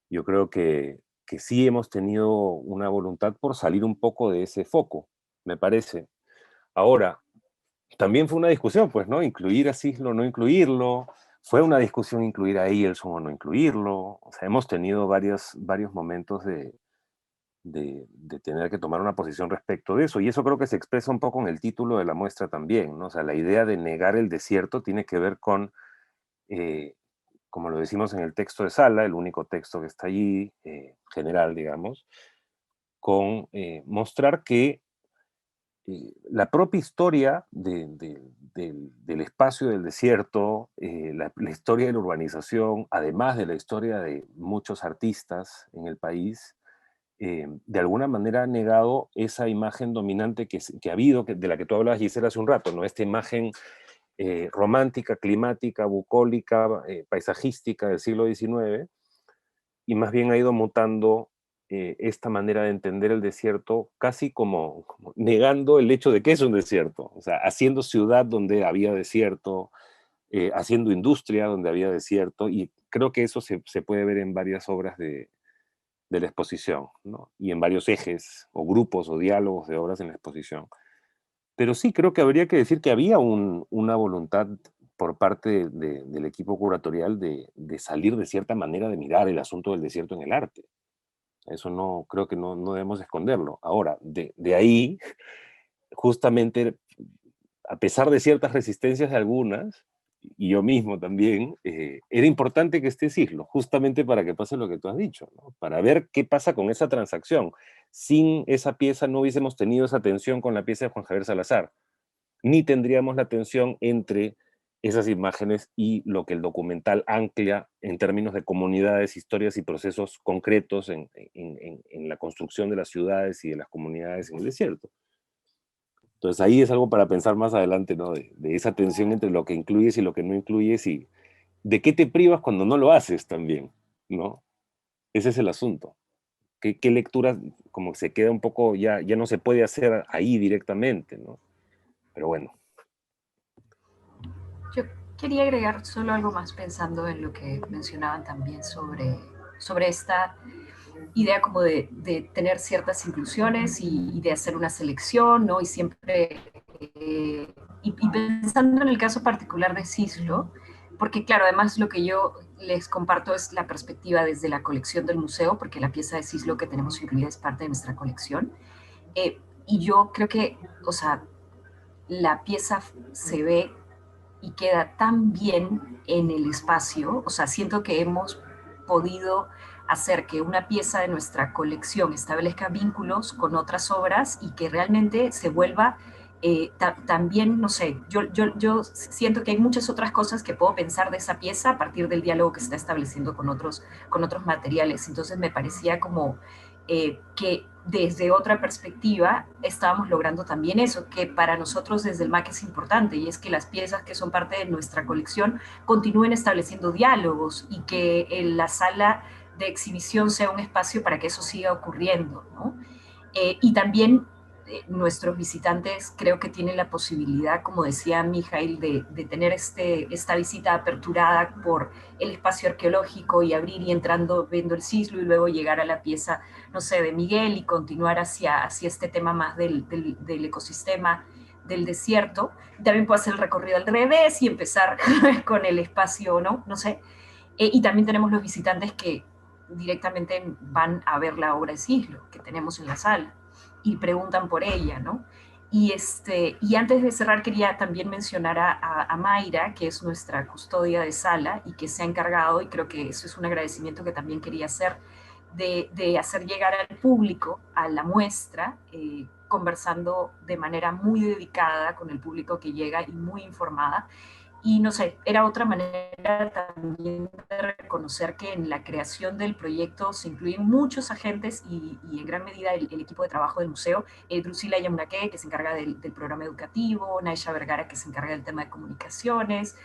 Yo creo que sí hemos tenido una voluntad por salir un poco de ese foco, me parece. Ahora, también fue una discusión, pues, ¿no? Incluir a Cislo o no incluirlo. Fue una discusión incluir a Eielson o no incluirlo. O sea, hemos tenido varios momentos de tener que tomar una posición respecto de eso. Y eso creo que se expresa un poco en el título de la muestra también, ¿no? O sea, la idea de negar el desierto tiene que ver con, como lo decimos en el texto de Sala, el único texto que está allí, general, digamos, con mostrar que la propia historia del espacio del desierto, la historia de la urbanización, además de la historia de muchos artistas en el país, de alguna manera ha negado esa imagen dominante que ha habido, de la que tú hablabas, Gisela, hace un rato, ¿no? Esta imagen romántica, climática, bucólica, paisajística del siglo XIX, y más bien ha ido mutando esta manera de entender el desierto casi como negando el hecho de que es un desierto, o sea, haciendo ciudad donde había desierto, haciendo industria donde había desierto, y creo que eso se puede ver en varias obras de la exposición, ¿no? Y en varios ejes o grupos o diálogos de obras en la exposición. Pero sí, creo que habría que decir que había una voluntad por parte del equipo curatorial de salir de cierta manera de mirar el asunto del desierto en el arte. Eso no, creo que no debemos esconderlo. Ahora, de ahí, justamente, a pesar de ciertas resistencias de algunas, y yo mismo también, era importante que esté Cislo, justamente para que pase lo que tú has dicho, ¿no? Para ver qué pasa con esa transacción. Sin esa pieza no hubiésemos tenido esa tensión con la pieza de Juan Javier Salazar, ni tendríamos la tensión entre esas imágenes y lo que el documental ancla en términos de comunidades, historias y procesos concretos en la construcción de las ciudades y de las comunidades en el desierto. Entonces ahí es algo para pensar más adelante, ¿no? De esa tensión entre lo que incluyes y lo que no incluyes, y de qué te privas cuando no lo haces también, ¿no? Ese es el asunto. ¿Qué lectura como que se queda un poco, ya no se puede hacer ahí directamente, ¿no? Pero bueno. Yo quería agregar solo algo más pensando en lo que mencionaban también sobre esta idea como de tener ciertas inclusiones y de hacer una selección, ¿no? Y siempre, y pensando en el caso particular de Cislo, porque claro, además lo que yo les comparto es la perspectiva desde la colección del museo, porque la pieza de Cislo que tenemos incluida es parte de nuestra colección. Y yo creo que, o sea, la pieza se ve y queda tan bien en el espacio, o sea, siento que hemos podido hacer que una pieza de nuestra colección establezca vínculos con otras obras y que realmente se vuelva también, no sé, yo siento que hay muchas otras cosas que puedo pensar de esa pieza a partir del diálogo que se está estableciendo con otros materiales. Entonces me parecía como que desde otra perspectiva estábamos logrando también eso, que para nosotros desde el MAC es importante, y es que las piezas que son parte de nuestra colección continúen estableciendo diálogos y que en la sala de exhibición sea un espacio para que eso siga ocurriendo, ¿no? Y también nuestros visitantes creo que tienen la posibilidad, como decía Mijail, de tener esta visita aperturada por el espacio arqueológico y abrir y entrando viendo el Cislo y luego llegar a la pieza, no sé, de Miguel y continuar hacia este tema más del ecosistema del desierto. También puede hacer el recorrido al revés y empezar con el espacio, ¿no? No sé. Y también tenemos los visitantes que directamente van a ver la obra de Cislo que tenemos en la sala y preguntan por ella, ¿no? Y antes de cerrar quería también mencionar a Mayra, que es nuestra custodia de sala y que se ha encargado, y creo que eso es un agradecimiento que también quería hacer, de hacer llegar al público a la muestra, conversando de manera muy dedicada con el público que llega y muy informada. Y no sé, era otra manera también de reconocer que en la creación del proyecto se incluyen muchos agentes y en gran medida el equipo de trabajo del museo. Drusila Yamunake, que se encarga del programa educativo, Naisha Vergara, que se encarga del tema de comunicaciones,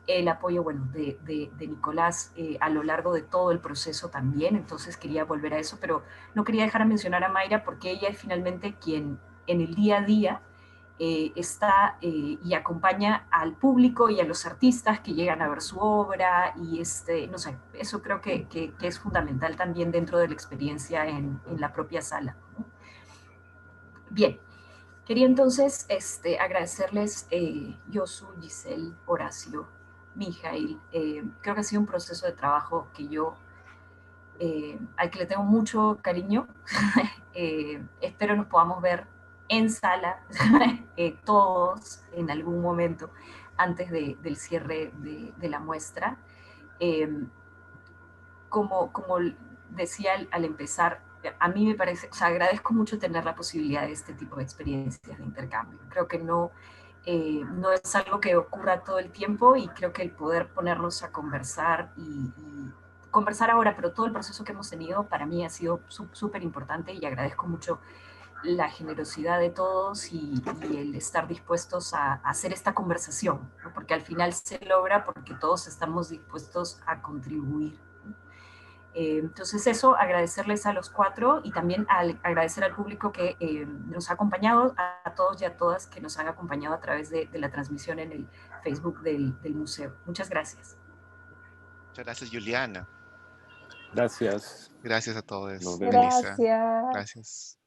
el apoyo, bueno, de Nicolás a lo largo de todo el proceso también. Entonces quería volver a eso, pero no quería dejar de mencionar a Mayra porque ella es finalmente quien en el día a día está y acompaña al público y a los artistas que llegan a ver su obra y no sé, eso creo que es fundamental también dentro de la experiencia en la propia sala. Bien, quería entonces agradecerles Yosu, Giselle, Horacio, Mijail. Creo que ha sido un proceso de trabajo que yo al que le tengo mucho cariño. Espero nos podamos ver en sala todos en algún momento antes del cierre de la muestra. Como decía al empezar, a mí me parece, o sea, agradezco mucho tener la posibilidad de este tipo de experiencias de intercambio. Creo que no es algo que ocurra todo el tiempo y creo que el poder ponernos a conversar y conversar ahora, pero todo el proceso que hemos tenido para mí ha sido súper importante y agradezco mucho la generosidad de todos y el estar dispuestos a hacer esta conversación, ¿no? Porque al final se logra porque todos estamos dispuestos a contribuir. Entonces eso, agradecerles a los 4 y también agradecer al público que nos ha acompañado, a todos y a todas que nos han acompañado a través de la transmisión en el Facebook del museo. Muchas gracias. Muchas gracias, Juliana. Gracias. Gracias a todos. Nos vemos. Melissa. Gracias. Gracias.